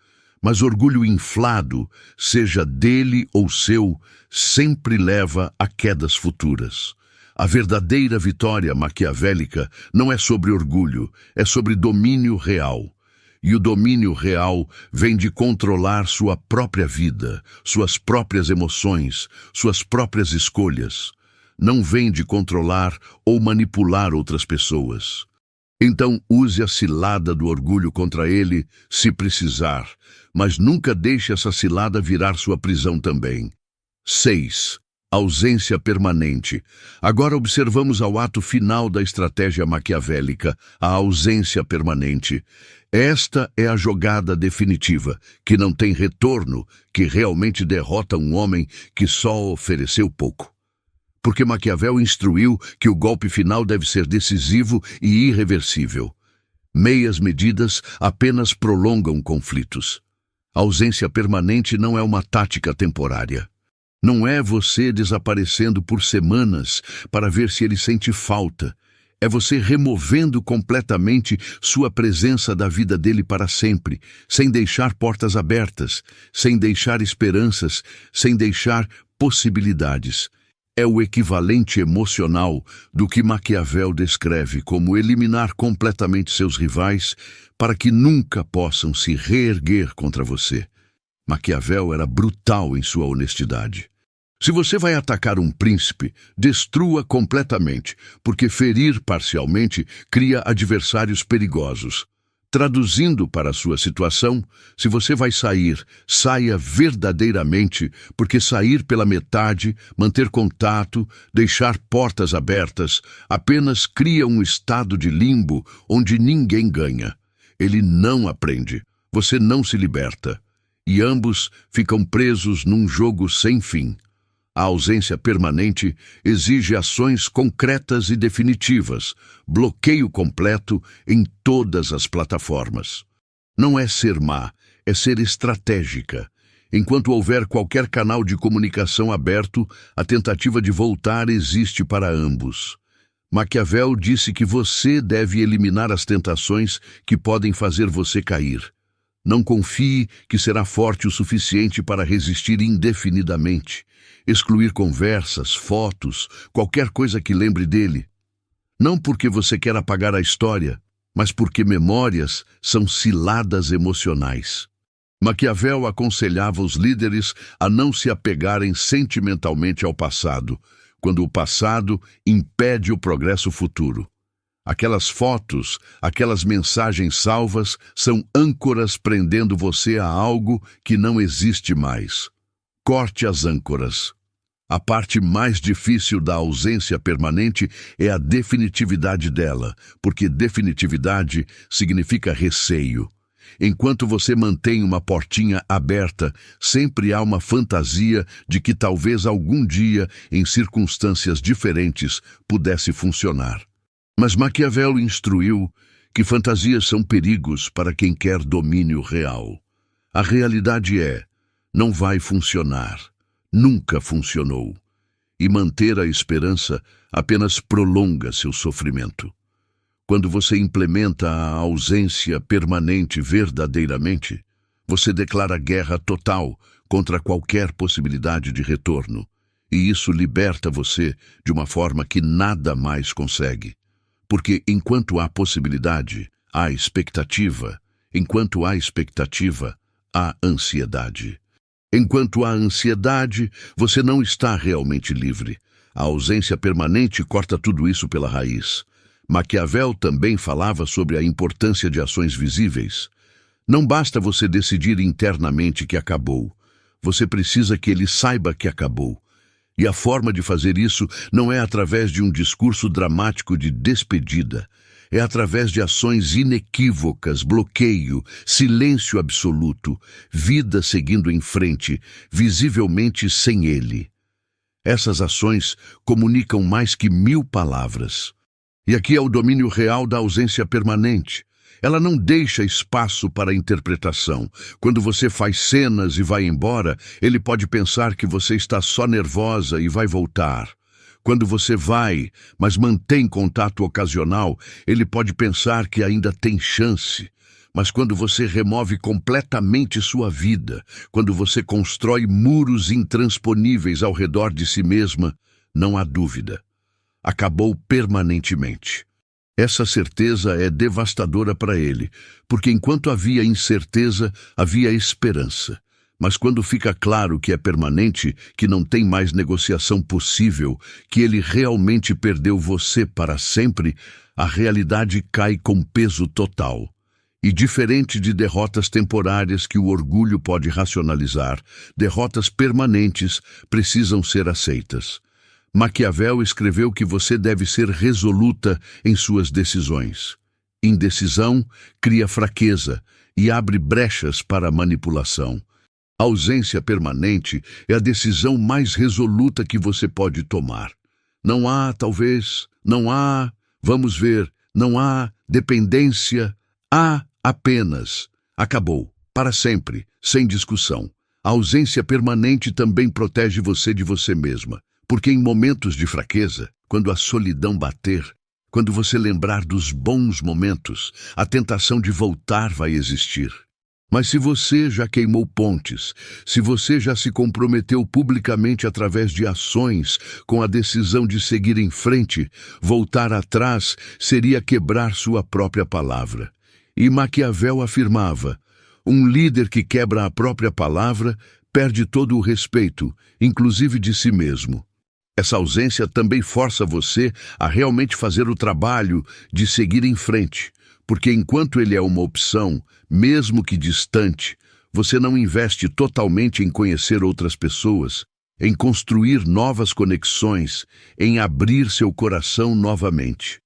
Mas orgulho inflado, seja dele ou seu, sempre leva a quedas futuras. A verdadeira vitória maquiavélica não é sobre orgulho, é sobre domínio real. E o domínio real vem de controlar sua própria vida, suas próprias emoções, suas próprias escolhas. Não vem de controlar ou manipular outras pessoas. Então use a cilada do orgulho contra ele, se precisar, mas nunca deixe essa cilada virar sua prisão também. 6. Ausência permanente. Agora observamos ao ato final da estratégia maquiavélica, a ausência permanente. Esta é a jogada definitiva, que não tem retorno, que realmente derrota um homem que só ofereceu pouco. Porque Maquiavel instruiu que o golpe final deve ser decisivo e irreversível. Meias medidas apenas prolongam conflitos. A ausência permanente não é uma tática temporária. Não é você desaparecendo por semanas para ver se ele sente falta. É você removendo completamente sua presença da vida dele para sempre, sem deixar portas abertas, sem deixar esperanças, sem deixar possibilidades. É o equivalente emocional do que Maquiavel descreve como eliminar completamente seus rivais para que nunca possam se reerguer contra você. Maquiavel era brutal em sua honestidade. Se você vai atacar um príncipe, destrua completamente, porque ferir parcialmente cria adversários perigosos. Traduzindo para a sua situação, se você vai sair, saia verdadeiramente, porque sair pela metade, manter contato, deixar portas abertas, apenas cria um estado de limbo onde ninguém ganha. Ele não aprende, você não se liberta, e ambos ficam presos num jogo sem fim. A ausência permanente exige ações concretas e definitivas, bloqueio completo em todas as plataformas. Não é ser má, é ser estratégica. Enquanto houver qualquer canal de comunicação aberto, a tentativa de voltar existe para ambos. Maquiavel disse que você deve eliminar as tentações que podem fazer você cair. Não confie que será forte o suficiente para resistir indefinidamente. Excluir conversas, fotos, qualquer coisa que lembre dele. Não porque você quer apagar a história, mas porque memórias são ciladas emocionais. Maquiavel aconselhava os líderes a não se apegarem sentimentalmente ao passado, quando o passado impede o progresso futuro. Aquelas fotos, aquelas mensagens salvas são âncoras prendendo você a algo que não existe mais. Corte as âncoras. A parte mais difícil da ausência permanente é a definitividade dela, porque definitividade significa receio. Enquanto você mantém uma portinha aberta, sempre há uma fantasia de que talvez algum dia, em circunstâncias diferentes, pudesse funcionar. Mas Maquiavel instruiu que fantasias são perigos para quem quer domínio real. A realidade é, não vai funcionar. Nunca funcionou. E manter a esperança apenas prolonga seu sofrimento. Quando você implementa a ausência permanente verdadeiramente, você declara guerra total contra qualquer possibilidade de retorno. E isso liberta você de uma forma que nada mais consegue. Porque enquanto há possibilidade, há expectativa. Enquanto há expectativa, há ansiedade. Enquanto há ansiedade, você não está realmente livre. A ausência permanente corta tudo isso pela raiz. Maquiavel também falava sobre a importância de ações visíveis. Não basta você decidir internamente que acabou. Você precisa que ele saiba que acabou. E a forma de fazer isso não é através de um discurso dramático de despedida. É através de ações inequívocas, bloqueio, silêncio absoluto, vida seguindo em frente, visivelmente sem ele. Essas ações comunicam mais que 1000 palavras. E aqui é o domínio real da ausência permanente. Ela não deixa espaço para interpretação. Quando você faz cenas e vai embora, ele pode pensar que você está só nervosa e vai voltar. Quando você vai, mas mantém contato ocasional, ele pode pensar que ainda tem chance. Mas quando você remove completamente sua vida, quando você constrói muros intransponíveis ao redor de si mesma, não há dúvida. Acabou permanentemente. Essa certeza é devastadora para ele, porque enquanto havia incerteza, havia esperança. Mas quando fica claro que é permanente, que não tem mais negociação possível, que ele realmente perdeu você para sempre, a realidade cai com peso total. E diferente de derrotas temporárias que o orgulho pode racionalizar, derrotas permanentes precisam ser aceitas. Maquiavel escreveu que você deve ser resoluta em suas decisões. Indecisão cria fraqueza e abre brechas para a manipulação. A ausência permanente é a decisão mais resoluta que você pode tomar. Não há, talvez, não há, vamos ver, não há dependência, há apenas. Acabou, para sempre, sem discussão. A ausência permanente também protege você de você mesma. Porque em momentos de fraqueza, quando a solidão bater, quando você lembrar dos bons momentos, a tentação de voltar vai existir. Mas se você já queimou pontes, se você já se comprometeu publicamente através de ações com a decisão de seguir em frente, voltar atrás seria quebrar sua própria palavra. E Maquiavel afirmava: um líder que quebra a própria palavra perde todo o respeito, inclusive de si mesmo. Essa ausência também força você a realmente fazer o trabalho de seguir em frente, porque enquanto ele é uma opção, mesmo que distante, você não investe totalmente em conhecer outras pessoas, em construir novas conexões, em abrir seu coração novamente.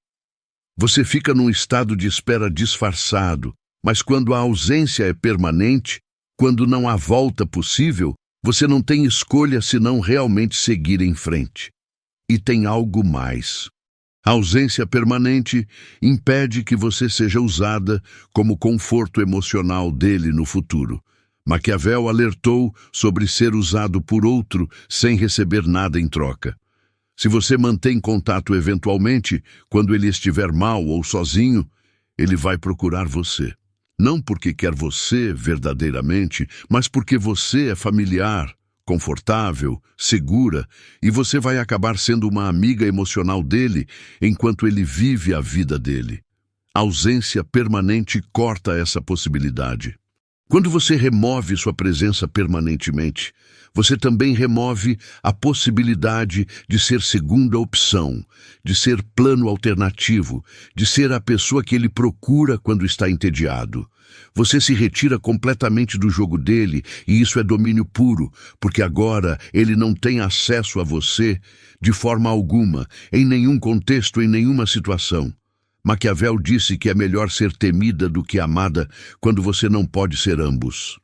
Você fica num estado de espera disfarçado, mas quando a ausência é permanente, quando não há volta possível, você não tem escolha senão realmente seguir em frente. E tem algo mais. A ausência permanente impede que você seja usada como conforto emocional dele no futuro. Maquiavel alertou sobre ser usado por outro sem receber nada em troca. Se você mantém contato eventualmente, quando ele estiver mal ou sozinho, ele vai procurar você. Não porque quer você verdadeiramente, mas porque você é familiar, confortável, segura, e você vai acabar sendo uma amiga emocional dele enquanto ele vive a vida dele. A ausência permanente corta essa possibilidade. Quando você remove sua presença permanentemente, você também remove a possibilidade de ser segunda opção, de ser plano alternativo, de ser a pessoa que ele procura quando está entediado. Você se retira completamente do jogo dele, e isso é domínio puro, porque agora ele não tem acesso a você de forma alguma, em nenhum contexto, em nenhuma situação. Maquiavel disse que é melhor ser temida do que amada quando você não pode ser ambos.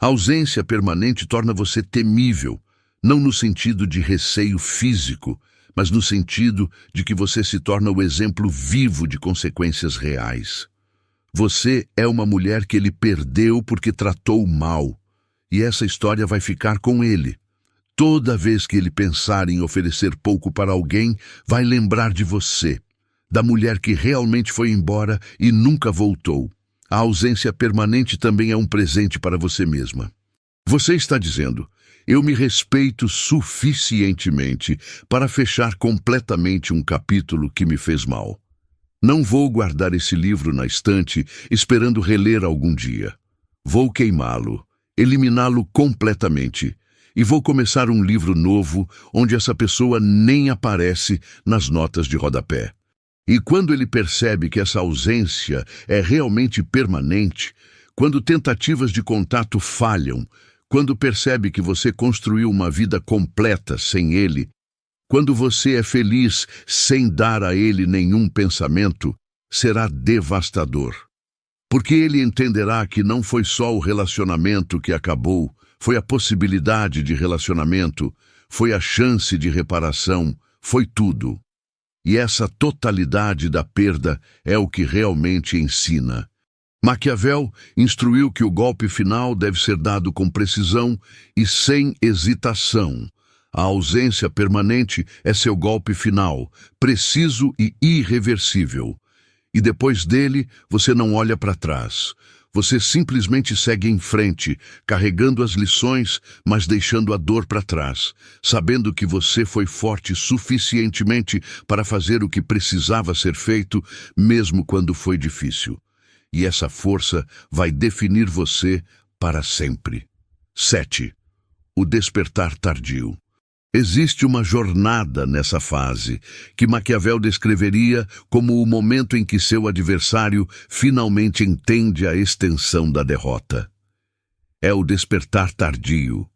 A ausência permanente torna você temível, não no sentido de receio físico, mas no sentido de que você se torna o exemplo vivo de consequências reais. Você é uma mulher que ele perdeu porque tratou mal, e essa história vai ficar com ele. Toda vez que ele pensar em oferecer pouco para alguém, vai lembrar de você, da mulher que realmente foi embora e nunca voltou. A ausência permanente também é um presente para você mesma. Você está dizendo: eu me respeito suficientemente para fechar completamente um capítulo que me fez mal. Não vou guardar esse livro na estante esperando reler algum dia. Vou queimá-lo. eliminá-lo completamente. E vou começar um livro novo onde essa pessoa nem aparece nas notas de rodapé. E quando ele percebe que essa ausência é realmente permanente, quando tentativas de contato falham, quando percebe que você construiu uma vida completa sem ele, quando você é feliz sem dar a ele nenhum pensamento, será devastador. Porque ele entenderá que não foi só o relacionamento que acabou, foi a possibilidade de relacionamento, foi a chance de reparação, foi tudo. E essa totalidade da perda é o que realmente ensina. Maquiavel instruiu que o golpe final deve ser dado com precisão e sem hesitação. A ausência permanente é seu golpe final, preciso e irreversível. E depois dele, você não olha para trás. Você simplesmente segue em frente, carregando as lições, mas deixando a dor para trás, sabendo que você foi forte suficientemente para fazer o que precisava ser feito, mesmo quando foi difícil. E essa força vai definir você para sempre. 7. O despertar tardio. Existe uma jornada nessa fase, que Maquiavel descreveria como o momento em que seu adversário finalmente entende a extensão da derrota. É o despertar tardio,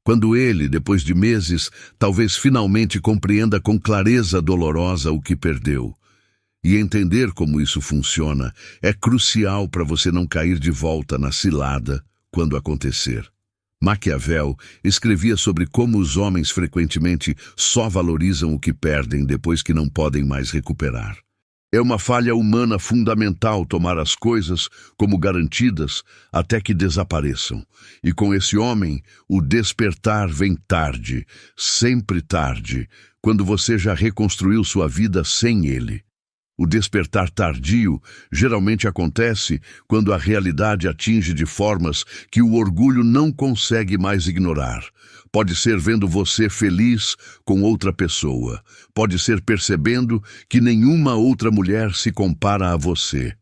quando ele, depois de meses, talvez finalmente compreenda com clareza dolorosa o que perdeu. E entender como isso funciona é crucial para você não cair de volta na cilada quando acontecer. Maquiavel escrevia sobre como os homens frequentemente só valorizam o que perdem depois que não podem mais recuperar. É uma falha humana fundamental tomar as coisas como garantidas até que desapareçam. E com esse homem, o despertar vem tarde, sempre tarde, quando você já reconstruiu sua vida sem ele. O despertar tardio geralmente acontece quando a realidade atinge de formas que o orgulho não consegue mais ignorar. Pode ser vendo você feliz com outra pessoa. Pode ser percebendo que nenhuma outra mulher se compara a você.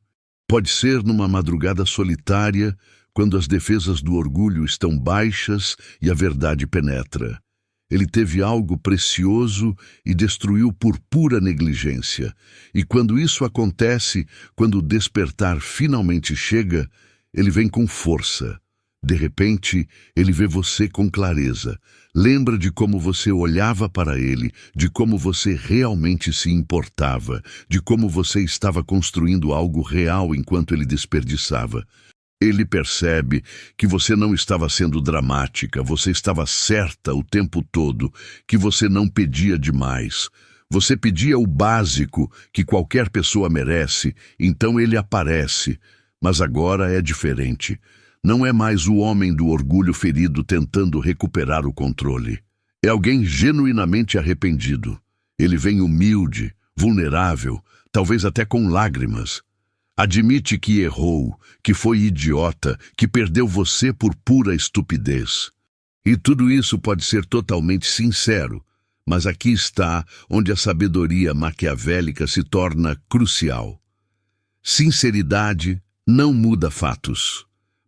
Pode ser numa madrugada solitária, quando as defesas do orgulho estão baixas e a verdade penetra. Ele teve algo precioso e destruiu por pura negligência. E quando isso acontece, quando o despertar finalmente chega, ele vem com força. De repente, ele vê você com clareza. Lembra de como você olhava para ele, de como você realmente se importava, de como você estava construindo algo real enquanto ele desperdiçava. Ele percebe que você não estava sendo dramática, você estava certa o tempo todo, que você não pedia demais. Você pedia o básico que qualquer pessoa merece, então ele aparece. Mas agora é diferente. Não é mais o homem do orgulho ferido tentando recuperar o controle. É alguém genuinamente arrependido. Ele vem humilde, vulnerável, talvez até com lágrimas. Admite que errou, que foi idiota, que perdeu você por pura estupidez. E tudo isso pode ser totalmente sincero, mas aqui está onde a sabedoria maquiavélica se torna crucial. Sinceridade não muda fatos.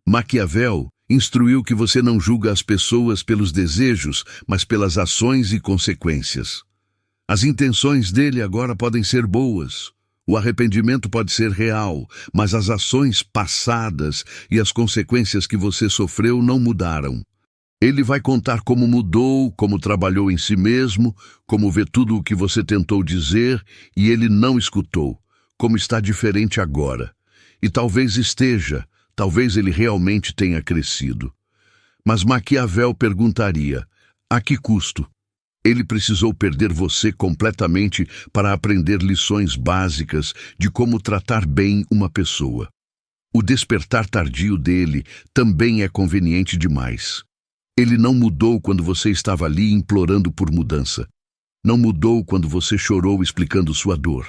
Maquiavel instruiu que você não julga as pessoas pelos desejos, mas pelas ações e consequências. As intenções dele agora podem ser boas. O arrependimento pode ser real, mas as ações passadas e as consequências que você sofreu não mudaram. Ele vai contar como mudou, como trabalhou em si mesmo, como vê tudo o que você tentou dizer e ele não escutou, como está diferente agora. E talvez ele realmente tenha crescido. Mas Maquiavel perguntaria, a que custo? Ele precisou perder você completamente para aprender lições básicas de como tratar bem uma pessoa. O despertar tardio dele também é conveniente demais. Ele não mudou quando você estava ali implorando por mudança. Não mudou quando você chorou explicando sua dor.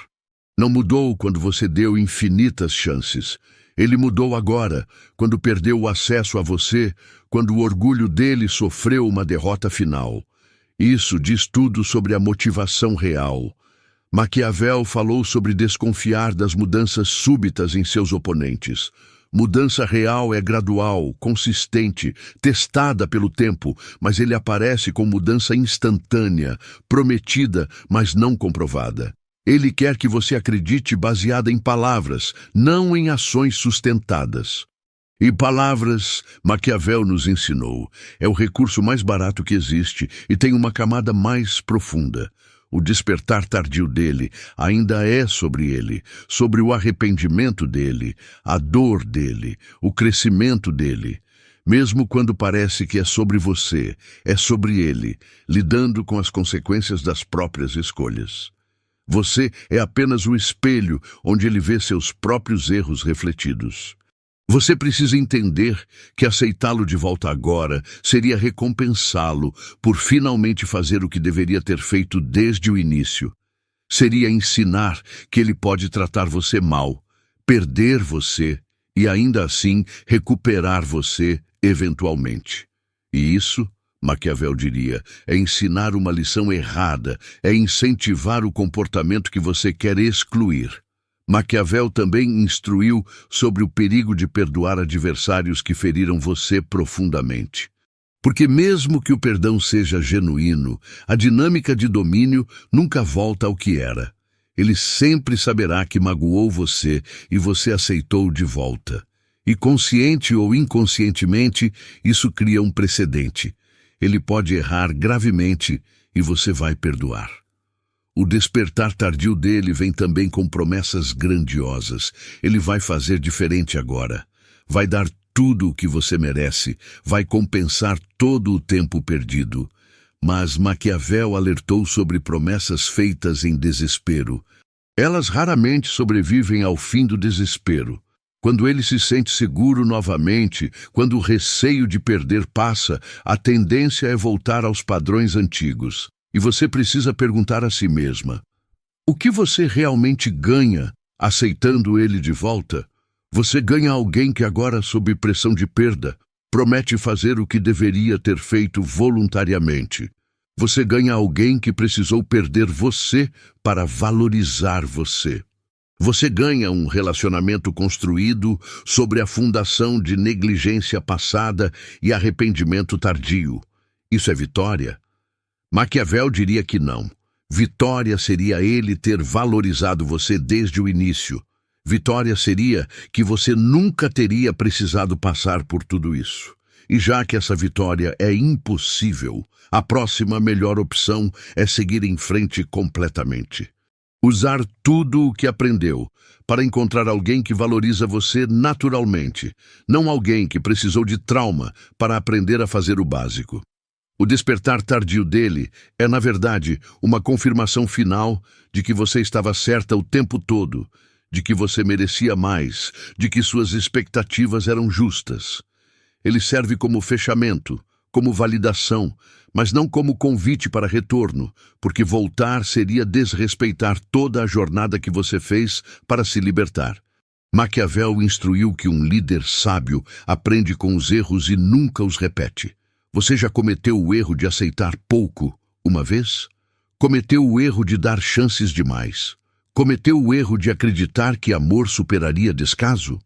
Não mudou quando você deu infinitas chances. Ele mudou agora, quando perdeu o acesso a você, quando o orgulho dele sofreu uma derrota final. Isso diz tudo sobre a motivação real. Maquiavel falou sobre desconfiar das mudanças súbitas em seus oponentes. Mudança real é gradual, consistente, testada pelo tempo, mas ele aparece com mudança instantânea, prometida, mas não comprovada. Ele quer que você acredite baseada em palavras, não em ações sustentadas. E palavras, Maquiavel nos ensinou, é o recurso mais barato que existe e tem uma camada mais profunda. O despertar tardio dele ainda é sobre ele, sobre o arrependimento dele, a dor dele, o crescimento dele. Mesmo quando parece que é sobre você, é sobre ele, lidando com as consequências das próprias escolhas. Você é apenas o espelho onde ele vê seus próprios erros refletidos. Você precisa entender que aceitá-lo de volta agora seria recompensá-lo por finalmente fazer o que deveria ter feito desde o início. Seria ensinar que ele pode tratar você mal, perder você e ainda assim recuperar você eventualmente. E isso, Maquiavel diria, é ensinar uma lição errada, é incentivar o comportamento que você quer excluir. Maquiavel também instruiu sobre o perigo de perdoar adversários que feriram você profundamente. Porque mesmo que o perdão seja genuíno, a dinâmica de domínio nunca volta ao que era. Ele sempre saberá que magoou você e você aceitou de volta. E consciente ou inconscientemente, isso cria um precedente. Ele pode errar gravemente e você vai perdoar. O despertar tardio dele vem também com promessas grandiosas. Ele vai fazer diferente agora. Vai dar tudo o que você merece. Vai compensar todo o tempo perdido. Mas Maquiavel alertou sobre promessas feitas em desespero. Elas raramente sobrevivem ao fim do desespero. Quando ele se sente seguro novamente, quando o receio de perder passa, a tendência é voltar aos padrões antigos. E você precisa perguntar a si mesma: o que você realmente ganha aceitando ele de volta? Você ganha alguém que agora, sob pressão de perda, promete fazer o que deveria ter feito voluntariamente. Você ganha alguém que precisou perder você para valorizar você. Você ganha um relacionamento construído sobre a fundação de negligência passada e arrependimento tardio. Isso é vitória? Maquiavel diria que não. Vitória seria ele ter valorizado você desde o início. Vitória seria que você nunca teria precisado passar por tudo isso. E já que essa vitória é impossível, a próxima melhor opção é seguir em frente completamente. Usar tudo o que aprendeu para encontrar alguém que valoriza você naturalmente, não alguém que precisou de trauma para aprender a fazer o básico. O despertar tardio dele é, na verdade, uma confirmação final de que você estava certa o tempo todo, de que você merecia mais, de que suas expectativas eram justas. Ele serve como fechamento, como validação, mas não como convite para retorno, porque voltar seria desrespeitar toda a jornada que você fez para se libertar. Maquiavel instruiu que um líder sábio aprende com os erros e nunca os repete. Você já cometeu o erro de aceitar pouco uma vez? Cometeu o erro de dar chances demais? Cometeu o erro de acreditar que amor superaria descaso?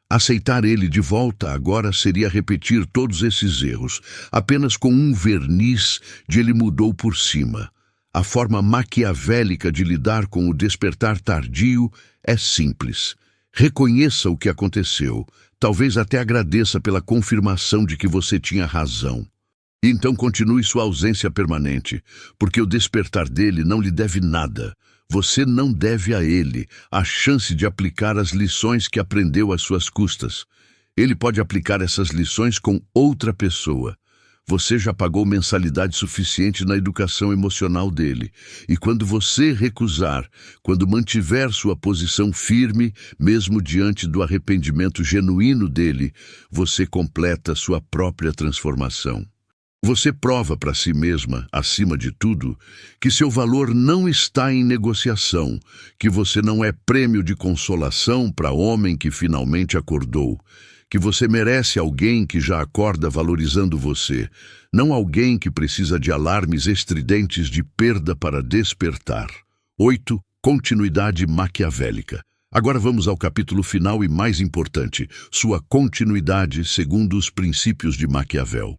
Aceitar ele de volta agora seria repetir todos esses erros, apenas com um verniz de ele mudou por cima. A forma maquiavélica de lidar com o despertar tardio é simples. Reconheça o que aconteceu, talvez até agradeça pela confirmação de que você tinha razão. E então continue sua ausência permanente, porque o despertar dele não lhe deve nada. Você não deve a ele a chance de aplicar as lições que aprendeu às suas custas. Ele pode aplicar essas lições com outra pessoa. Você já pagou mensalidade suficiente na educação emocional dele. E quando você recusar, quando mantiver sua posição firme, mesmo diante do arrependimento genuíno dele, você completa sua própria transformação. Você prova para si mesma, acima de tudo, que seu valor não está em negociação, que você não é prêmio de consolação para homem que finalmente acordou, que você merece alguém que já acorda valorizando você, não alguém que precisa de alarmes estridentes de perda para despertar. 8. Continuidade maquiavélica. Agora vamos ao capítulo final e mais importante, sua continuidade segundo os princípios de Maquiavel.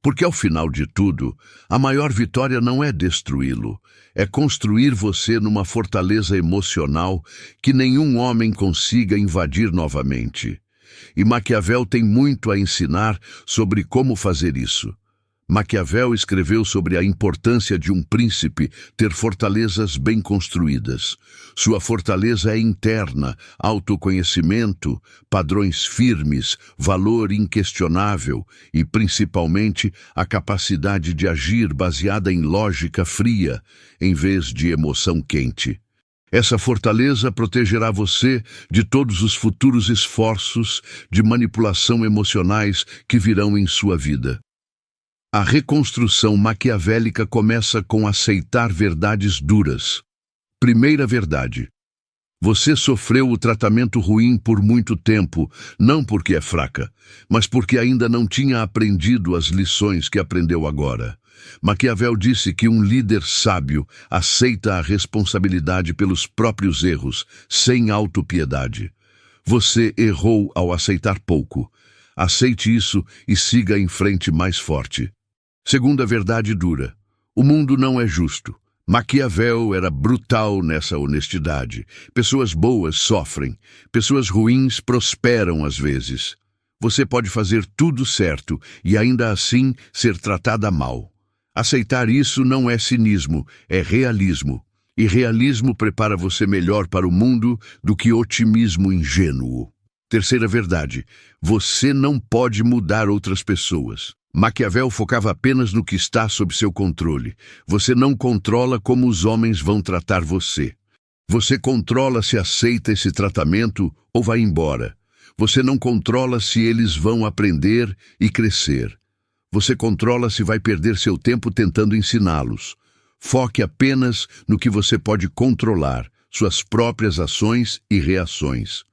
Porque ao final de tudo, a maior vitória não é destruí-lo, é construir você numa fortaleza emocional que nenhum homem consiga invadir novamente. E Maquiavel tem muito a ensinar sobre como fazer isso. Maquiavel escreveu sobre a importância de um príncipe ter fortalezas bem construídas. Sua fortaleza é interna, autoconhecimento, padrões firmes, valor inquestionável e, principalmente, a capacidade de agir baseada em lógica fria, em vez de emoção quente. Essa fortaleza protegerá você de todos os futuros esforços de manipulação emocionais que virão em sua vida. A reconstrução maquiavélica começa com aceitar verdades duras. Primeira verdade. Você sofreu o tratamento ruim por muito tempo, não porque é fraca, mas porque ainda não tinha aprendido as lições que aprendeu agora. Maquiavel disse que um líder sábio aceita a responsabilidade pelos próprios erros, sem autopiedade. Você errou ao aceitar pouco. Aceite isso e siga em frente mais forte. Segunda verdade dura. O mundo não é justo. Maquiavel era brutal nessa honestidade. Pessoas boas sofrem. Pessoas ruins prosperam às vezes. Você pode fazer tudo certo e ainda assim ser tratada mal. Aceitar isso não é cinismo, é realismo. E realismo prepara você melhor para o mundo do que otimismo ingênuo. Terceira verdade. Você não pode mudar outras pessoas. Maquiavel focava apenas no que está sob seu controle. Você não controla como os homens vão tratar você. Você controla se aceita esse tratamento ou vai embora. Você não controla se eles vão aprender e crescer. Você controla se vai perder seu tempo tentando ensiná-los. Foque apenas no que você pode controlar, suas próprias ações e reações.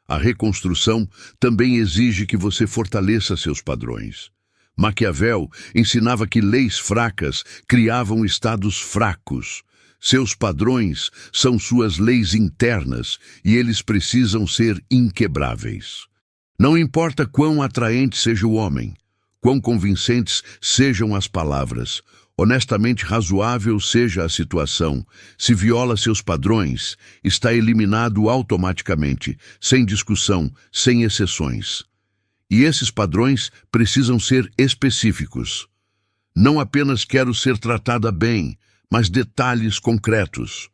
A reconstrução também exige que você fortaleça seus padrões. Maquiavel ensinava que leis fracas criavam estados fracos. Seus padrões são suas leis internas e eles precisam ser inquebráveis. Não importa quão atraente seja o homem, quão convincentes sejam as palavras, honestamente razoável seja a situação, se viola seus padrões, está eliminado automaticamente, sem discussão, sem exceções. E esses padrões precisam ser específicos. Não apenas quero ser tratada bem, mas detalhes concretos.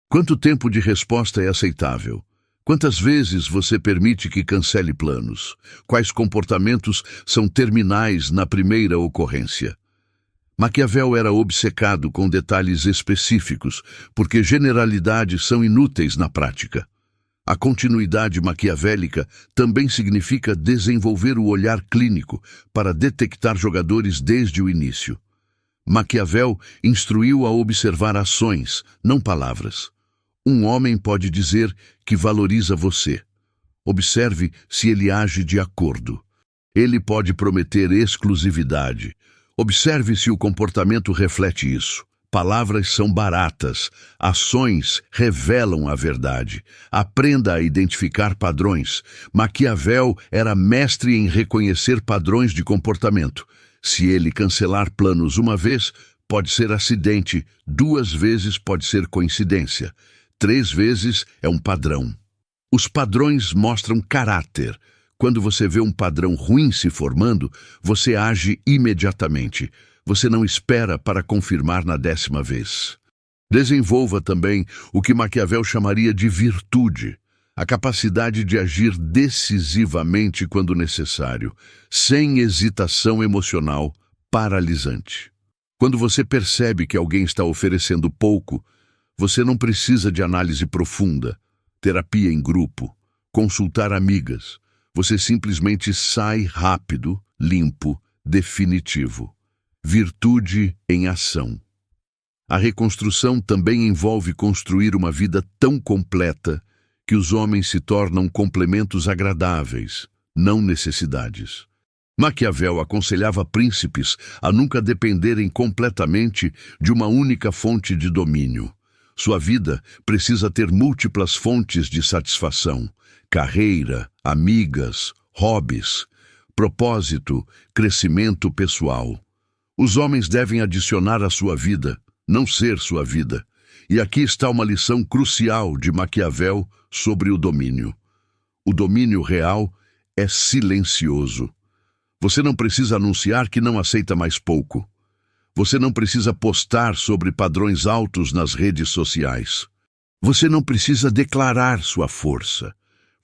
Quanto tempo de resposta é aceitável? Quantas vezes você permite que cancele planos? Quais comportamentos são terminais na primeira ocorrência? Maquiavel era obcecado com detalhes específicos, porque generalidades são inúteis na prática. A continuidade maquiavélica também significa desenvolver o olhar clínico para detectar jogadores desde o início. Maquiavel instruiu a observar ações, não palavras. Um homem pode dizer que valoriza você. Observe se ele age de acordo. Ele pode prometer exclusividade. Observe se o comportamento reflete isso. Palavras são baratas, ações revelam a verdade. Aprenda a identificar padrões. Maquiavel era mestre em reconhecer padrões de comportamento. Se ele cancelar planos uma vez, pode ser acidente, 2 vezes pode ser coincidência, 3 vezes é um padrão. Os padrões mostram caráter. Quando você vê um padrão ruim se formando, você age imediatamente. Você não espera para confirmar na 10ª vez. Desenvolva também o que Maquiavel chamaria de virtude, a capacidade de agir decisivamente quando necessário, sem hesitação emocional paralisante. Quando você percebe que alguém está oferecendo pouco, você não precisa de análise profunda, terapia em grupo, consultar amigas. Você simplesmente sai rápido, limpo, definitivo. Virtude em ação. A reconstrução também envolve construir uma vida tão completa que os homens se tornam complementos agradáveis, não necessidades. Maquiavel aconselhava príncipes a nunca dependerem completamente de uma única fonte de domínio. Sua vida precisa ter múltiplas fontes de satisfação: carreira, amigas, hobbies, propósito, crescimento pessoal. Os homens devem adicionar à sua vida, não ser sua vida. E aqui está uma lição crucial de Maquiavel sobre o domínio. O domínio real é silencioso. Você não precisa anunciar que não aceita mais pouco. Você não precisa postar sobre padrões altos nas redes sociais. Você não precisa declarar sua força.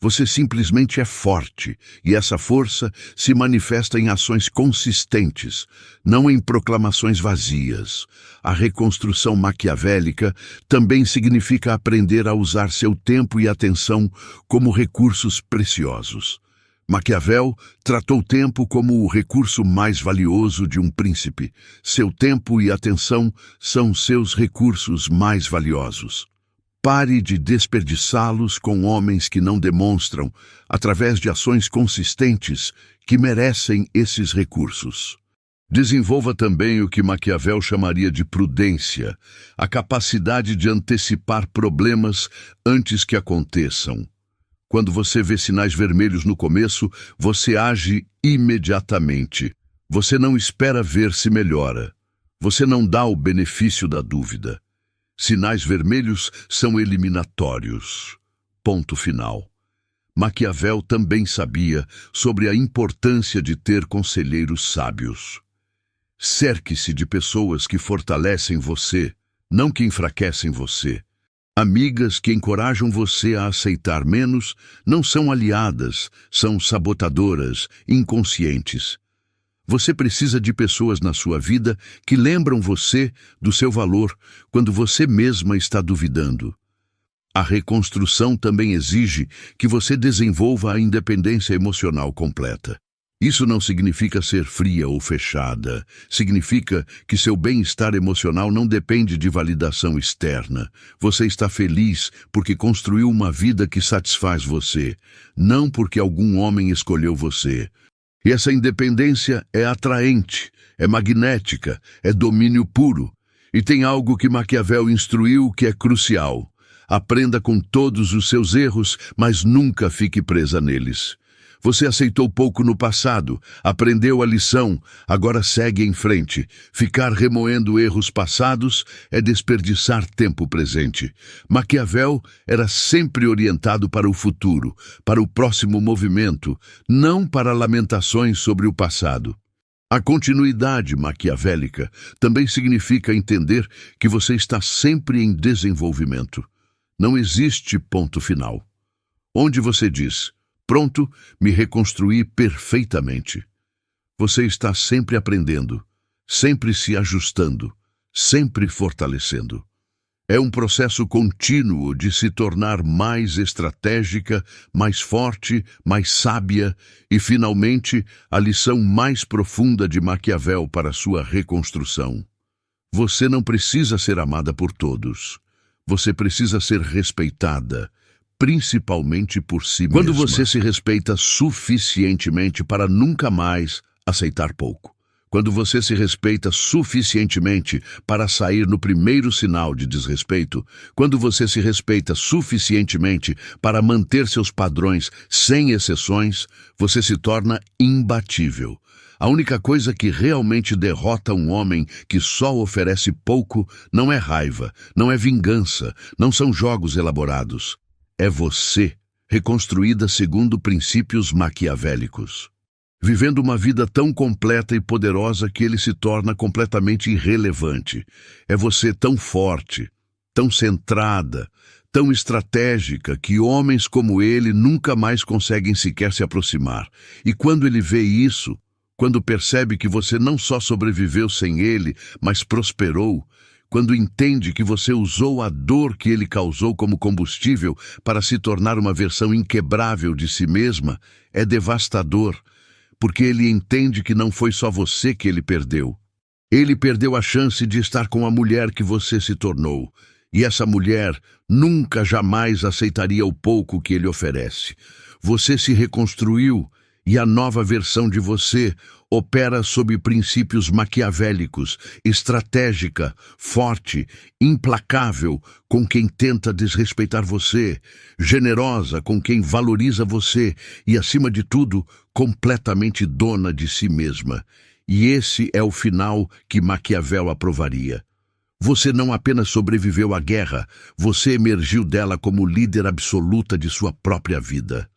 Você simplesmente é forte, e essa força se manifesta em ações consistentes, não em proclamações vazias. A reconstrução maquiavélica também significa aprender a usar seu tempo e atenção como recursos preciosos. Maquiavel tratou o tempo como o recurso mais valioso de um príncipe. Seu tempo e atenção são seus recursos mais valiosos. Pare de desperdiçá-los com homens que não demonstram, através de ações consistentes, que merecem esses recursos. Desenvolva também o que Maquiavel chamaria de prudência, a capacidade de antecipar problemas antes que aconteçam. Quando você vê sinais vermelhos no começo, você age imediatamente. Você não espera ver se melhora. Você não dá o benefício da dúvida. Sinais vermelhos são eliminatórios. Ponto final. Maquiavel também sabia sobre a importância de ter conselheiros sábios. Cerque-se de pessoas que fortalecem você, não que enfraquecem você. Amigas que encorajam você a aceitar menos não são aliadas, são sabotadoras, inconscientes. Você precisa de pessoas na sua vida que lembram você do seu valor quando você mesma está duvidando. A reconstrução também exige que você desenvolva a independência emocional completa. Isso não significa ser fria ou fechada. Significa que seu bem-estar emocional não depende de validação externa. Você está feliz porque construiu uma vida que satisfaz você, não porque algum homem escolheu você. E essa independência é atraente, é magnética, é domínio puro. E tem algo que Maquiavel instruiu que é crucial. Aprenda com todos os seus erros, mas nunca fique presa neles. Você aceitou pouco no passado, aprendeu a lição, agora segue em frente. Ficar remoendo erros passados é desperdiçar tempo presente. Maquiavel era sempre orientado para o futuro, para o próximo movimento, não para lamentações sobre o passado. A continuidade maquiavélica também significa entender que você está sempre em desenvolvimento. Não existe ponto final. Onde você diz: pronto, me reconstruí perfeitamente. Você está sempre aprendendo, sempre se ajustando, sempre fortalecendo. É um processo contínuo de se tornar mais estratégica, mais forte, mais sábia e, finalmente, a lição mais profunda de Maquiavel para sua reconstrução. Você não precisa ser amada por todos. Você precisa ser respeitada, principalmente por si mesma. Quando você se respeita suficientemente para nunca mais aceitar pouco. Quando você se respeita suficientemente para sair no primeiro sinal de desrespeito. Quando você se respeita suficientemente para manter seus padrões sem exceções, você se torna imbatível. A única coisa que realmente derrota um homem que só oferece pouco não é raiva, não é vingança, não são jogos elaborados. É você, reconstruída segundo princípios maquiavélicos. Vivendo uma vida tão completa e poderosa que ele se torna completamente irrelevante. É você tão forte, tão centrada, tão estratégica que homens como ele nunca mais conseguem sequer se aproximar. E quando ele vê isso, quando percebe que você não só sobreviveu sem ele, mas prosperou, quando entende que você usou a dor que ele causou como combustível para se tornar uma versão inquebrável de si mesma, é devastador, porque ele entende que não foi só você que ele perdeu. Ele perdeu a chance de estar com a mulher que você se tornou, e essa mulher nunca jamais aceitaria o pouco que ele oferece. Você se reconstruiu, E a nova versão de você opera sob princípios maquiavélicos, estratégica, forte, implacável com quem tenta desrespeitar você, generosa com quem valoriza você e, acima de tudo, completamente dona de si mesma. E esse é o final que Maquiavel aprovaria. Você não apenas sobreviveu à guerra, você emergiu dela como líder absoluta de sua própria vida.